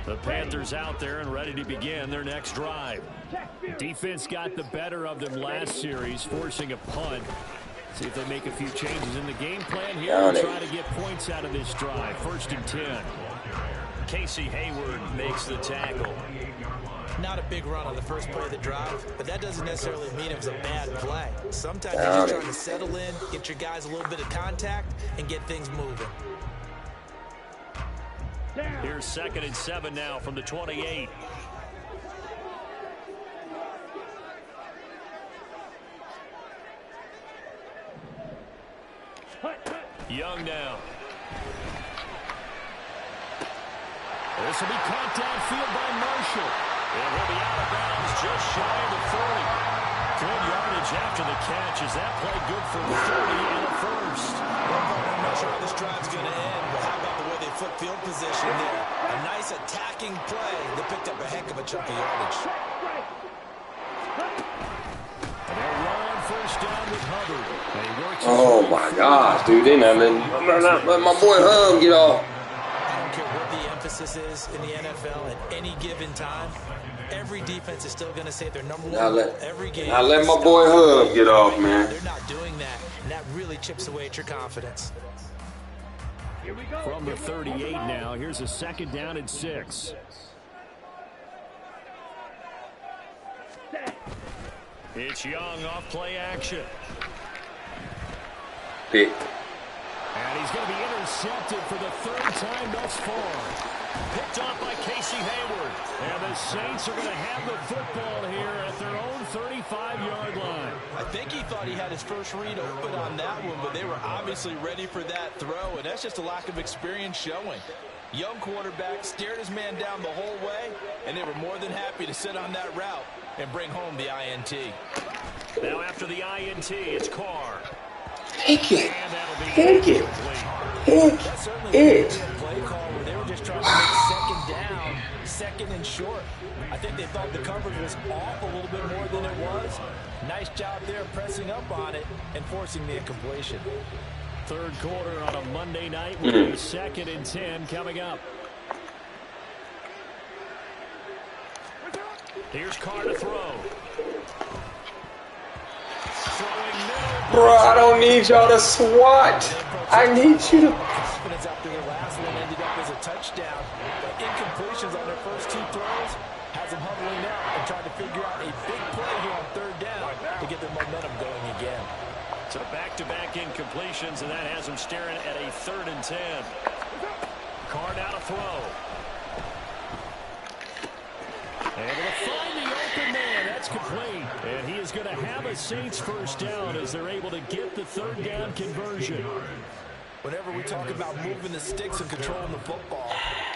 The Panthers out there and ready to begin their next drive. Defense got the better of them last series, forcing a punt. See if they make a few changes in the game plan here and try to get points out of this drive. 1st and 10. Casey Hayward makes the tackle. Not a big run on the first play of the drive, but that doesn't necessarily mean it was a bad play. Sometimes you're just trying to settle in, get your guys a little bit of contact, and get things moving. Here's 2nd and 7 now from the 28. Young now. This will be caught downfield by Marshall. And he'll be out of bounds just shy of the 40. Good yardage after the catch. Is that play good for 30 and a first? I'm not sure how this drive's going to end, but how about the way they flip field position there? A nice attacking play that picked up a heck of a chunk of yardage. They'll run first down with Hubbard. Oh my gosh, dude. They not let my boy Hub get off. I don't care what the emphasis is in the NFL at any given time. Every defense is still going to say their number one goal every game. I let my boy Hub get off, man. They're not doing that chips away at your confidence. Here we go. From the 38 now, here's a 2nd down and 6. It's Young off play action. Pick. And he's going to be intercepted for the 3rd time thus far. Picked off by Casey Hayward. And the Saints are going to have the football here at their own 35-yard line. I think he thought he had his first read open on that one, but they were obviously ready for that throw, and that's just a lack of experience showing. Young quarterback stared his man down the whole way, and they were more than happy to sit on that route and bring home the INT. Now after the INT, it's Carr. Pick it. Pick it. Pick it. Play call where they were just trying to make 2nd down, 2nd and short. I think they thought the coverage was off a little bit more than it was. Nice job there pressing up on it and forcing the incompletion. 3rd quarter on a Monday night with a 2nd and 10 coming up. Here's Carr to throw. Bro, I don't need y'all to swat. I need you to. Confidence after the last one ended up as a touchdown, but incompletions on their first 2 throws has them huddling out and trying to figure out a big play here on 3rd down to get their momentum going again. So back-to-back incompletions, and that has them staring at a 3rd and 10. Carr now to throw. Able to find the open man. That's complete. And he is going to have a Saints 1st down as they're able to get the 3rd down conversion. Whenever we talk about moving the sticks and controlling the football,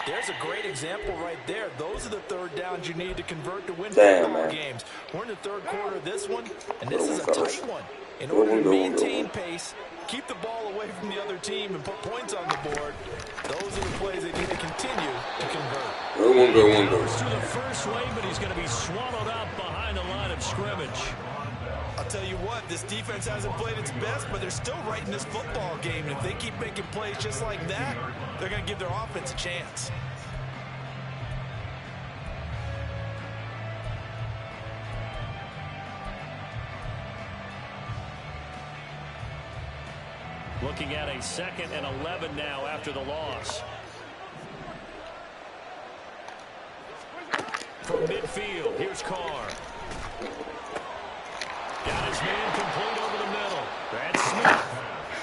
there's a great example right there. Those are the 3rd downs you need to convert to win football games. We're in the 3rd quarter of this one, and this is a tight one. In order to maintain pace, keep the ball away from the other team, and put points on the board, those are the plays they need to continue to convert. Goes to the first wave, but he's going to be swallowed up behind the line of scrimmage. I'll tell you what, this defense hasn't played its best, but they're still right in this football game. And if they keep making plays just like that, they're going to give their offense a chance. Looking at a 2nd and 11 now after the loss. From midfield, here's Carr. Got his man complete over the middle. That's Smith.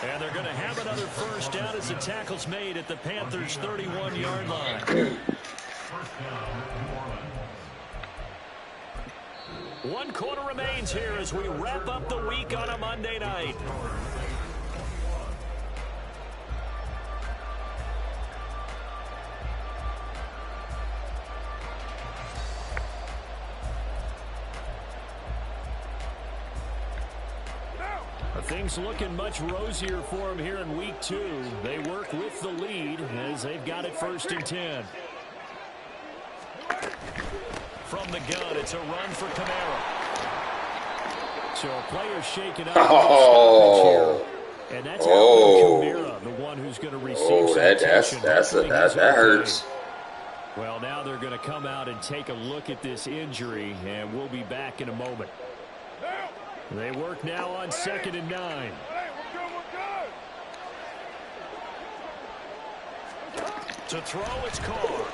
And they're going to have another 1st down as the tackle's made at the Panthers' 31-yard line. 1 quarter remains here as we wrap up the week on a Monday night. Things looking much rosier for them here in week 2. They work with the lead as they've got it 1st and 10. From the gun, it's a run for Kamara. So a player shaken up. And that's Kamara, the one who's going to receive some attention. That hurts. Well, now they're going to come out and take a look at this injury, and we'll be back in a moment. They work now on 2nd and 9. To throw, it's Carr.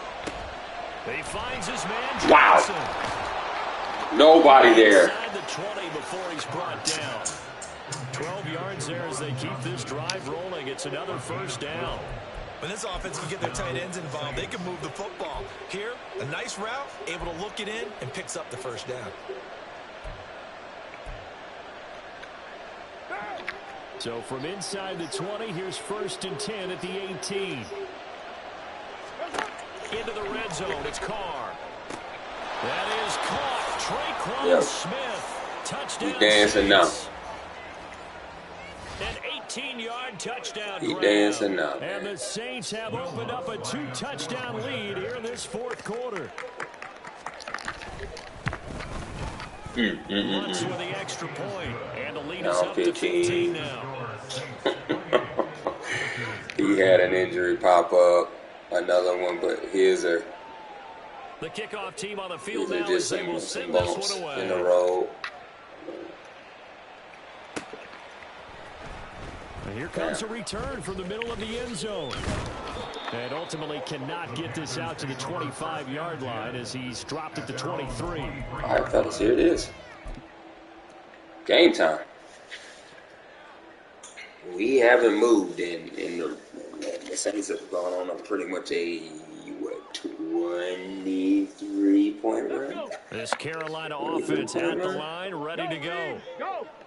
He finds his man Johnson. Wow. Nobody there. Inside the 20 before he's brought down. 12 yards there as they keep this drive rolling. It's another 1st down. When this offense can get their tight ends involved, they can move the football. Here, a nice route, able to look it in, and picks up the 1st down. So from inside the 20, here's 1st and 10 at the 18. Into the red zone, it's Carr. That is caught. Traquan Smith. Touchdown. He dancing now. An 18-yard touchdown He grab. dancing now. And the Saints have opened up a 2-touchdown lead here in this 4th quarter. Wants with the extra point, and the lead is up to 15 now. He had an injury pop up, another one, but his are the kickoff team on the field these now are just as they will some send bumps this one away. in the road. And here comes a return from the middle of the end zone. And ultimately cannot get this out to the 25-yard line as he's dropped at the 23. All right, fellas, here it is. Game time. We haven't moved, and the Saints have gone on a pretty much a 23-point run. This Carolina offense at the line, ready to go.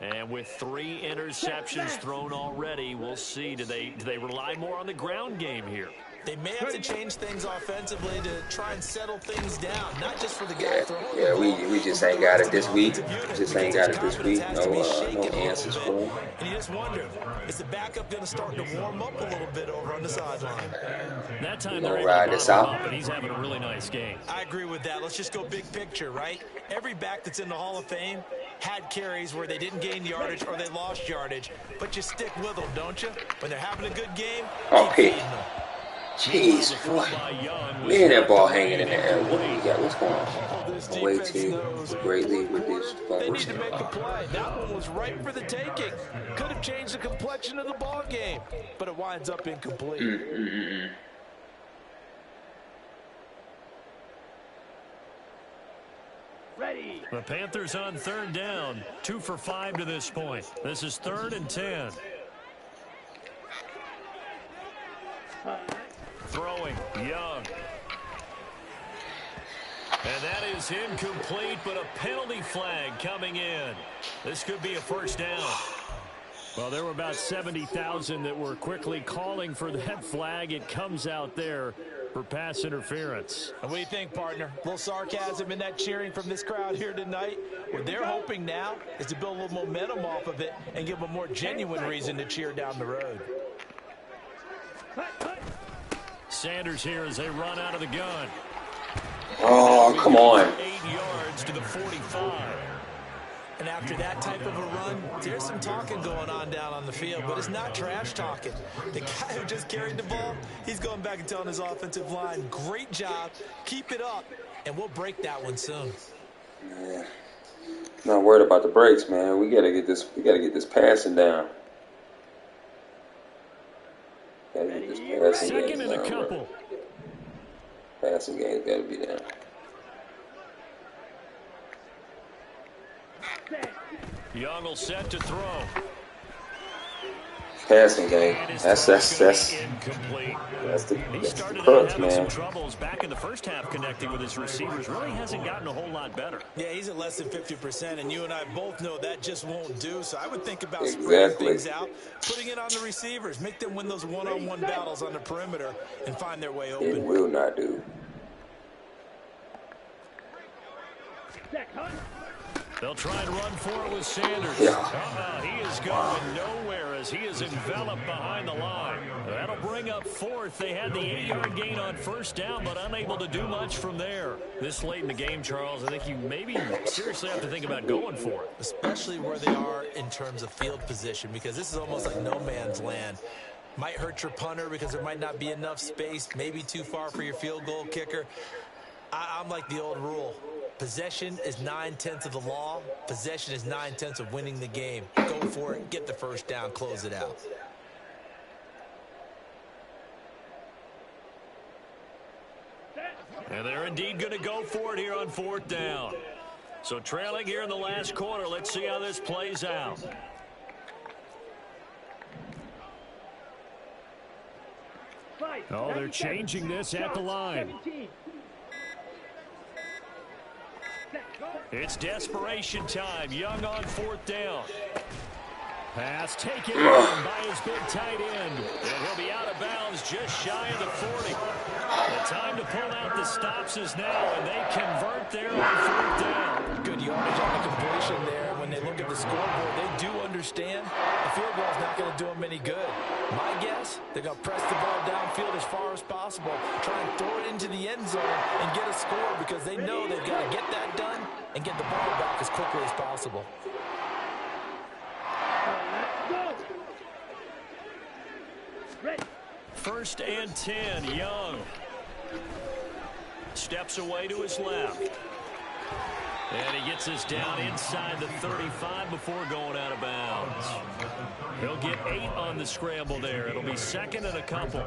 And with 3 interceptions thrown already, we'll see. Do they rely more on the ground game here? They may have to change things offensively to try and settle things down, not just for the guy throwing. Yeah, we just ain't got it this week. Just ain't got it this week. No answers for him. And you just wonder, is the backup going to start to warm up a little bit over on the sideline? That time they're able ride to this bottom out. up, and he's having a really nice game. I agree with that. Let's just go big picture, right? Every back that's in the Hall of Fame had carries where they didn't gain yardage or they lost yardage, but you stick with them, don't you? When they're having a good game, Oh, keep pick. feeding them. Jeez, what? Man, that ball hanging in the air. What do you got? What's going on? Way too greatly with this. They need to make a play. That one was right for the taking. Could have changed the complexion of the ball game, but it winds up incomplete. Ready. The Panthers on 3rd down, 2 for 5 to this point. This is 3rd and 10. Throwing, Young. And that is incomplete, but a penalty flag coming in. This could be a first down. Well, there were about 70,000 that were quickly calling for that flag. It comes out there for pass interference. And what do you think, partner? A little sarcasm in that cheering from this crowd here tonight. What they're hoping now is to build a little momentum off of it and give them a more genuine reason to cheer down the road. Sanders here as they run out of the gun. Oh, come on. 8 yards to the 45. And after that type of a run, there's some talking going on down on the field, but it's not trash talking. The guy who just carried the ball, he's going back and telling his offensive line, great job, keep it up, and we'll break that one soon. Man, not worried about the breaks, man. We gotta get this. We gotta get this passing down. Gotta get this passing Second game and a down, couple. bro. Passing game's gotta be down. Young will set to throw. Passing game. That's the Incomplete. He that's started the out crux, having some man. troubles back in the first half connecting with his receivers. Really hasn't gotten a whole lot better. Yeah, he's at less than 50%, and you and I both know that just won't do. So I would think about spreading Exactly. things out, putting it on the receivers, make them win those one-on-one battles on the perimeter and find their way It open. will not do. They'll try and run for it with Sanders. Yeah. He is going nowhere as he is enveloped behind the line. That'll bring up 4th. They had the 8-yard gain on first down, but unable to do much from there. This late in the game, Charles, I think you maybe seriously have to think about going for it. Especially where they are in terms of field position, because this is almost like no man's land. Might hurt your punter because there might not be enough space, maybe too far for your field goal kicker. I'm like the old rule. Possession is 9/10 of the law. Possession is 9/10 of winning the game. Go for it, get the first down, close it out. And they're indeed going to go for it here on 4th down. So trailing here in the last quarter. Let's see how this plays out. Oh, they're changing this at the line. It's desperation time. Young on 4th down. Pass taken by his big tight end. And he'll be out of bounds just shy of the 40. The time to pull out the stops is now, and they convert there on 4th down. Good yardage on the completion there. When they look at the scoreboard, they do understand the field goal is not going to do them any good. My guess, they're going to press the ball downfield as far as possible, try and throw it into the end zone and get a score because they know they've got to get that done and get the ball back as quickly as possible. Ready. 1st and 10, Young. Steps away to his left. And he gets this down inside the 35 before going out of bounds. He'll get 8 on the scramble there. It'll be second and a couple.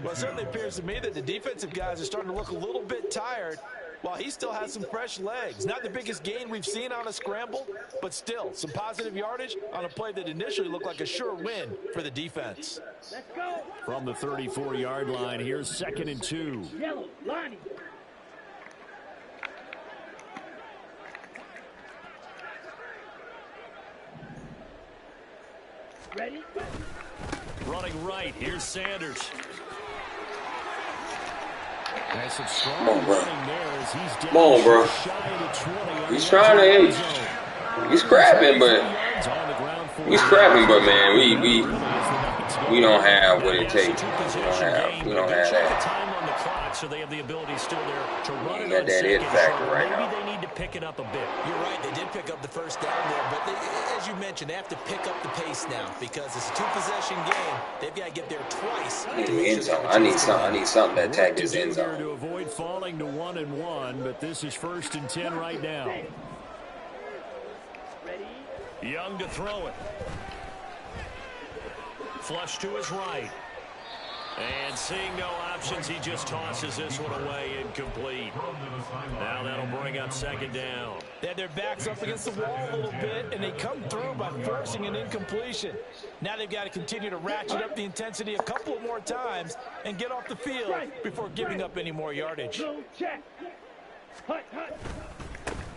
Well, it certainly appears to me that the defensive guys are starting to look a little bit tired while he still has some fresh legs. Not the biggest gain we've seen on a scramble, but still some positive yardage on a play that initially looked like a sure win for the defense. Let's go. From the 34-yard line, here's second and 2. Yellow, Lonnie. Ready? Running right, here's Sanders. Come on, bro. Come on, bro. He's trying to. He's scrapping, but man, we don't have what it takes. We don't have that. So they have the ability still there to run it. Got that it factor right now. Maybe they need to pick it up a bit. You're right. They did pick up the first down there, but as you mentioned, they have to pick up the pace now because it's a 2-possession game. They've got to get there twice. I need the end zone. I need something to attack this end zone. To avoid falling to 1-1, but this is 1st and 10 right now. Ready? Young to throw it. Flush to his right. And seeing no options, he just tosses this one away, incomplete. Now that'll bring up second down. They had their backs up against the wall a little bit, and they come through by forcing an incompletion. Now they've got to continue to ratchet up the intensity a couple of more times and get off the field before giving up any more yardage. Go check. Hut, hut.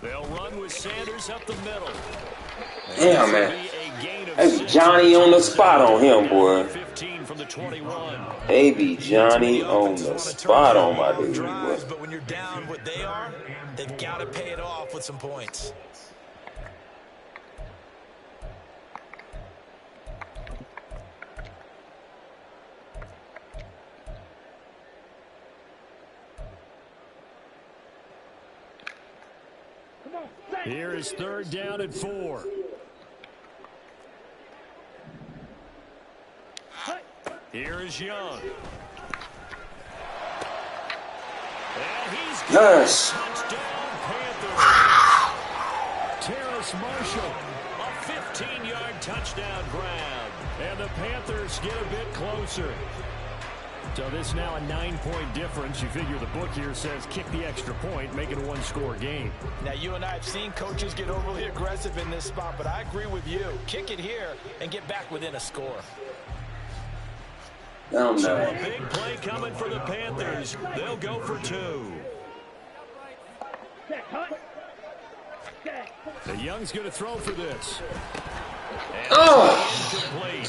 They'll run with Sanders up the middle. Damn, man. Hey, Johnny on the spot on him, boy. 15 from the 21. They be Johnny on the spot on my dude, boy. But when you're down what they are, they've got to pay it off with some points. Here is 3rd down and 4. Here is Young. And he's Yes. touchdown Panthers. Terrace Marshall, a 15-yard touchdown grab. And the Panthers get a bit closer. So this now a 9-point difference. You figure the book here says kick the extra point, make it a 1-score game. Now, you and I have seen coaches get overly aggressive in this spot, but I agree with you. Kick it here and get back within a score. No. So a big play coming for the Panthers. They'll go for 2. Check, hut. Check. The Young's going to throw for this.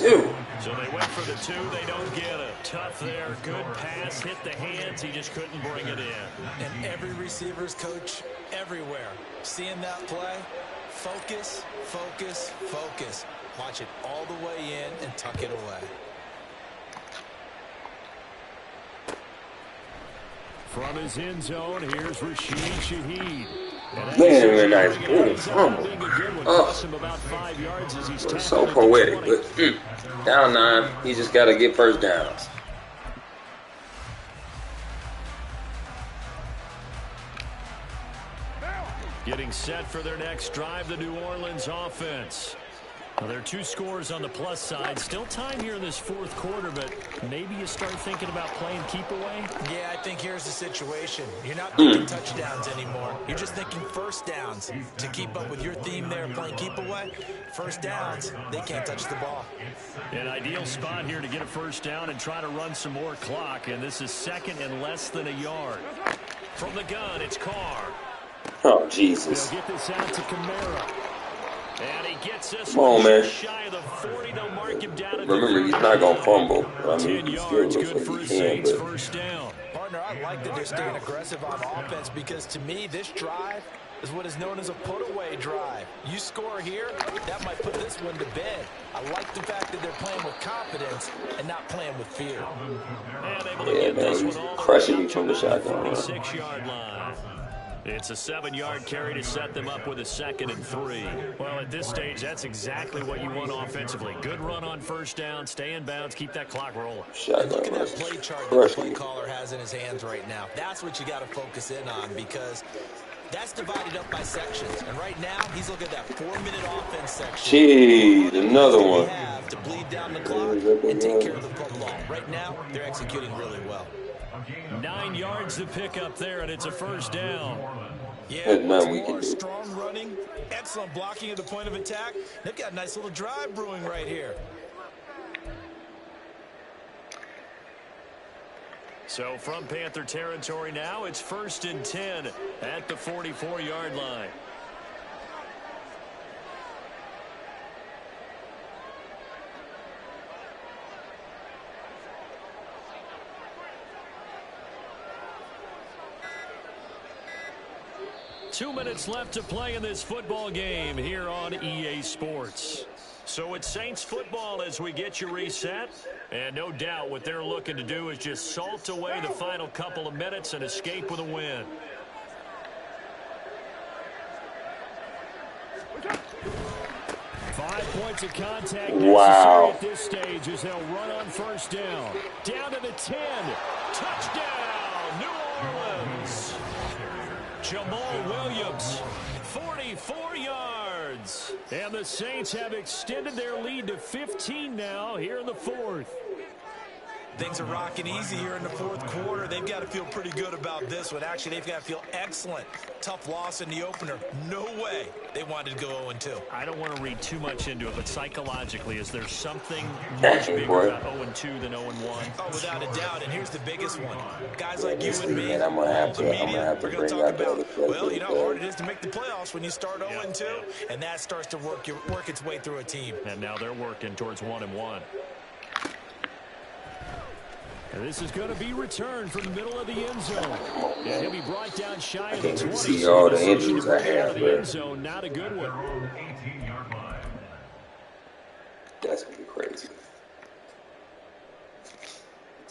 Dude. So they went for the 2. They don't get it. Tough there. Good pass. Hit the hands. He just couldn't bring it in. And every receiver's coach everywhere. Seeing that play, focus, focus, focus. Watch it all the way in and tuck it away. From his end zone, here's Rashid Shaheed. Man, nice. So poetic, but down 9, he just got to get first downs. Getting set for their next drive, the New Orleans offense. Well, there are 2 scores on the plus side. Still time here in this 4th quarter, but maybe you start thinking about playing keep away? Yeah, I think here's the situation. You're not thinking touchdowns anymore. You're just thinking first downs. To keep up with your theme there, playing keep away, first downs, they can't touch the ball. An ideal spot here to get a first down and try to run some more clock, and this is 2nd and less than a yard. From the gun, it's Carr. Oh, Jesus. They'll get this out to Kamara. And he gets this Come on, man. shy of the 40. They'll mark him down at Remember, he's not going to fumble. I mean, 10 he still yards, looks good for like a he can, Saints but... first down. Partner, I like that they're staying aggressive on offense because, to me, this drive is what is known as a put-away drive. You score here, that might put this one to bed. I like the fact that they're playing with confidence and not playing with fear. Yeah, man, he's crushing me from the shotgun. 46-yard line. It's a 7-yard carry to set them up with a 2nd and 3. Well, at this stage, that's exactly what you want offensively. Good run on first down, stay in bounds, keep that clock rolling. Shotgun. Look at that play chart that the play caller has in his hands right now. That's what you got to focus in on because that's divided up by sections. And right now, he's looking at that 4-minute offense section. Jeez, another one. to bleed down the clock and take care of the football. Right now, they're executing really well. 9 yards to pick up there, and it's a first down. Yeah, once more, strong running, excellent blocking at the point of attack. They've got a nice little drive brewing right here. So from Panther territory now, it's 1st and 10 at the 44-yard line. Two minutes left to play in this football game here on EA Sports. So it's Saints football as we get you reset. And no doubt what they're looking to do is just salt away the final couple of minutes and escape with a win. Five points of contact necessary at this stage as they'll run on first down. Down to the 10. Touchdown, New Orleans. Jamal Williams, 44 yards. And the Saints have extended their lead to 15 now here in the 4th. Things are rocking easy here in the 4th quarter. They've got to feel pretty good about this one. Actually, they've got to feel excellent. Tough loss in the opener. No way they wanted to go 0-2. I don't want to read too much into it, but psychologically, is there something much bigger about 0-2 than 0-1? Oh, without a doubt. And here's the biggest one. Guys like you and me, I'm gonna have the to, media, we're going to talk about, well, you know how good. hard it is to make the playoffs when you start 0-2, and that starts to work its way through a team. And now they're working towards 1-1. And this is going to be returned from the middle of the end zone. And he'll be brought down shy of the 20. See all the injuries I have, the end zone, not a good one. That's going to be crazy.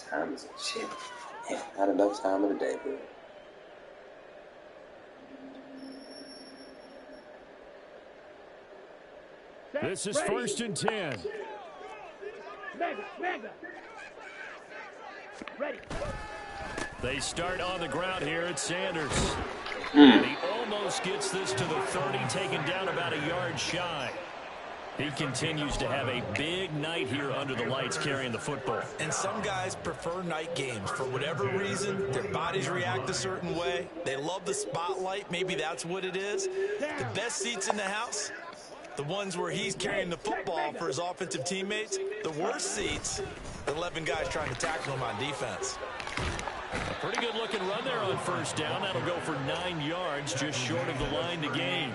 Time is shit. Yeah, not enough time in the day, bro. This is 1st and 10. Mega. Ready. They start on the ground here at Sanders. He almost gets this to the 30, taken down about a yard shy. He continues to have a big night here under the lights carrying the football. And some guys prefer night games. For whatever reason, their bodies react a certain way. They love the spotlight. Maybe that's what it is. The best seats in the house, the ones where he's carrying the football for his offensive teammates. The worst seats, the 11 guys trying to tackle him on defense. A pretty good looking run there on first down. That'll go for 9 yards, just short of the line to gain.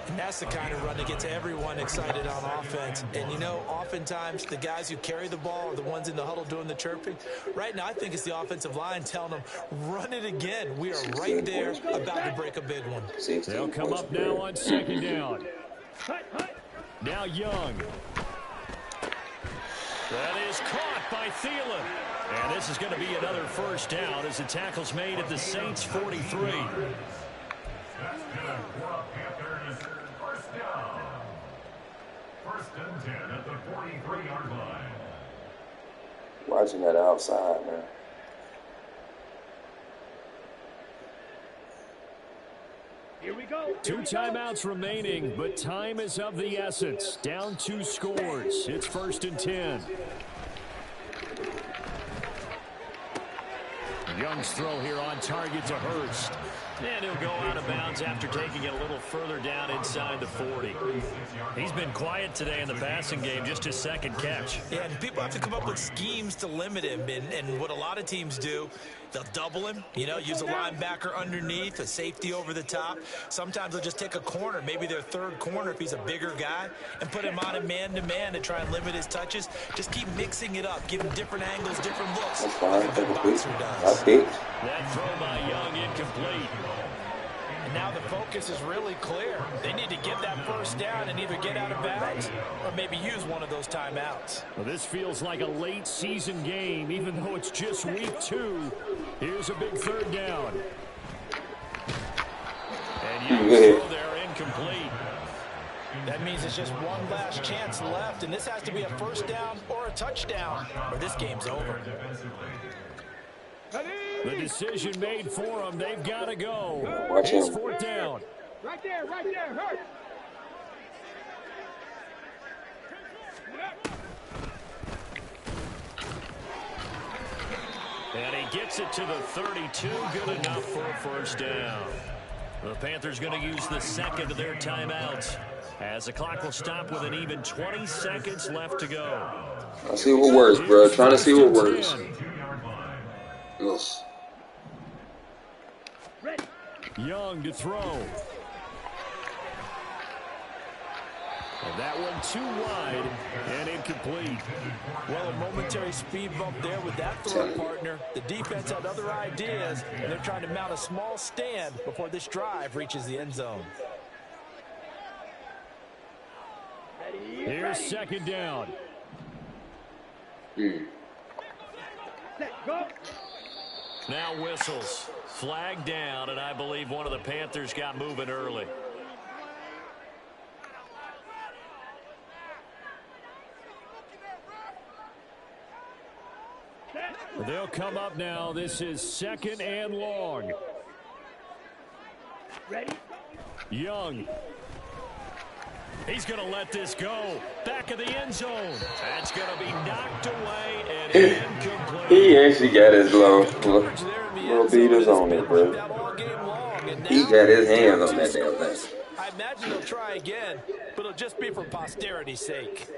And that's the kind of run that gets everyone excited on offense. And, you know, oftentimes the guys who carry the ball are the ones in the huddle doing the chirping. Right now, I think it's the offensive line telling them, run it again. We are right there about to break a big one. They'll come up now on 2nd down. Now Young. That is caught by Thielen. And this is going to be another first down as the tackle's made at the Saints 43. Watching that outside, man. Here we go. 2 timeouts remaining, but time is of the essence. Down 2 scores. It's 1st and 10. Young's throw here on target to Hurst. And he'll go out of bounds after taking it a little further down inside the 40. He's been quiet today in the passing game, just his 2nd catch. Yeah, and people have to come up with schemes to limit him. And what a lot of teams do, they'll double him, you know, use a linebacker underneath, a safety over the top. Sometimes they'll just take a corner, maybe their 3rd corner if he's a bigger guy, and put him on a man-to-man to try and limit his touches. Just keep mixing it up, give him different angles, different looks. That's fine. Like a good boxer does. That throw by Young incomplete. And now the focus is really clear. They need to get that first down and either get out of bounds or maybe use one of those timeouts. Well, this feels like a late season game, even though it's just week 2. Here's a big 3rd down. And Young's throw there incomplete. That means it's just one last chance left, and this has to be a first down or a touchdown, or this game's over. The decision made for them. They've got to go. Watch It's him. 4th down. Right there, hurt. gets it to the 32. Good enough for a first down. The Panthers going to use the second of their timeouts, as the clock will stop with an even 20 seconds left to go. I'll see what works, bro. Trying to see what works. Ugh. Young to throw. And that one too wide and incomplete. Well, a momentary speed bump there with that throw partner. The defense had other ideas, and they're trying to mount a small stand before this drive reaches the end zone. Here's second down. Now whistles. Flag down, and I believe one of the Panthers got moving early. They'll come up now. This is second and long. Ready? Young. He's going to let this go. Back of the end zone. That's going to be knocked away and incomplete. He actually got his little beaters on it, bro. He got his hands on that damn thing. I imagine they'll try again, but it'll just be for posterity's sake.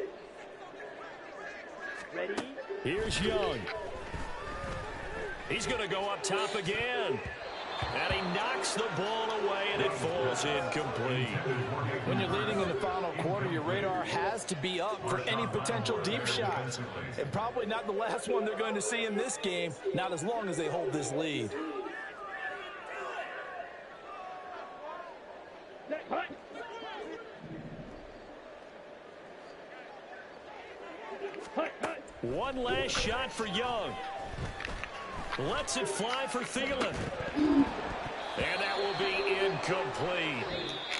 Ready? Here's Young. He's going to go up top again. And he knocks the ball away, and it falls incomplete. When you're leading in the final quarter, your radar has to be up for any potential deep shots. And probably not the last one they're going to see in this game, not as long as they hold this lead. One last shot for Young. Lets it fly for Thielen. And that will be incomplete.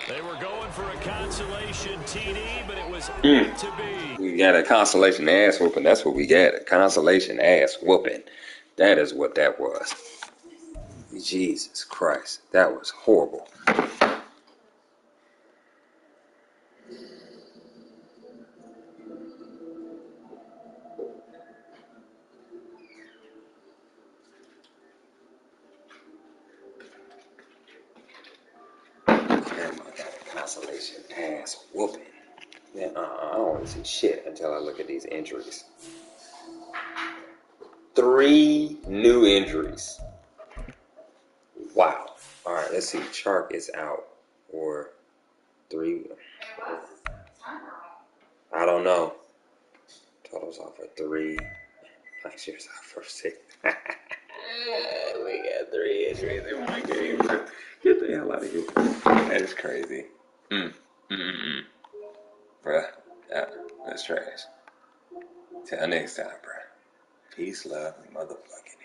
They were going for a consolation TD, but it was meant to be. We got a consolation ass whooping. That's what we got. A consolation ass whooping. That is what that was. Jesus Christ. That was horrible. Consolation ass whooping. Man, I don't want to see shit until I look at these injuries. 3 new injuries. Wow. All right, let's see. Chark is out or 3. I don't know. Totals off for 3. Last year's out for 6. We got 3 injuries in one game. Get the hell out of here. That is crazy. Bruh, that's trash. Till next time, bruh. Peace, love, and motherfucking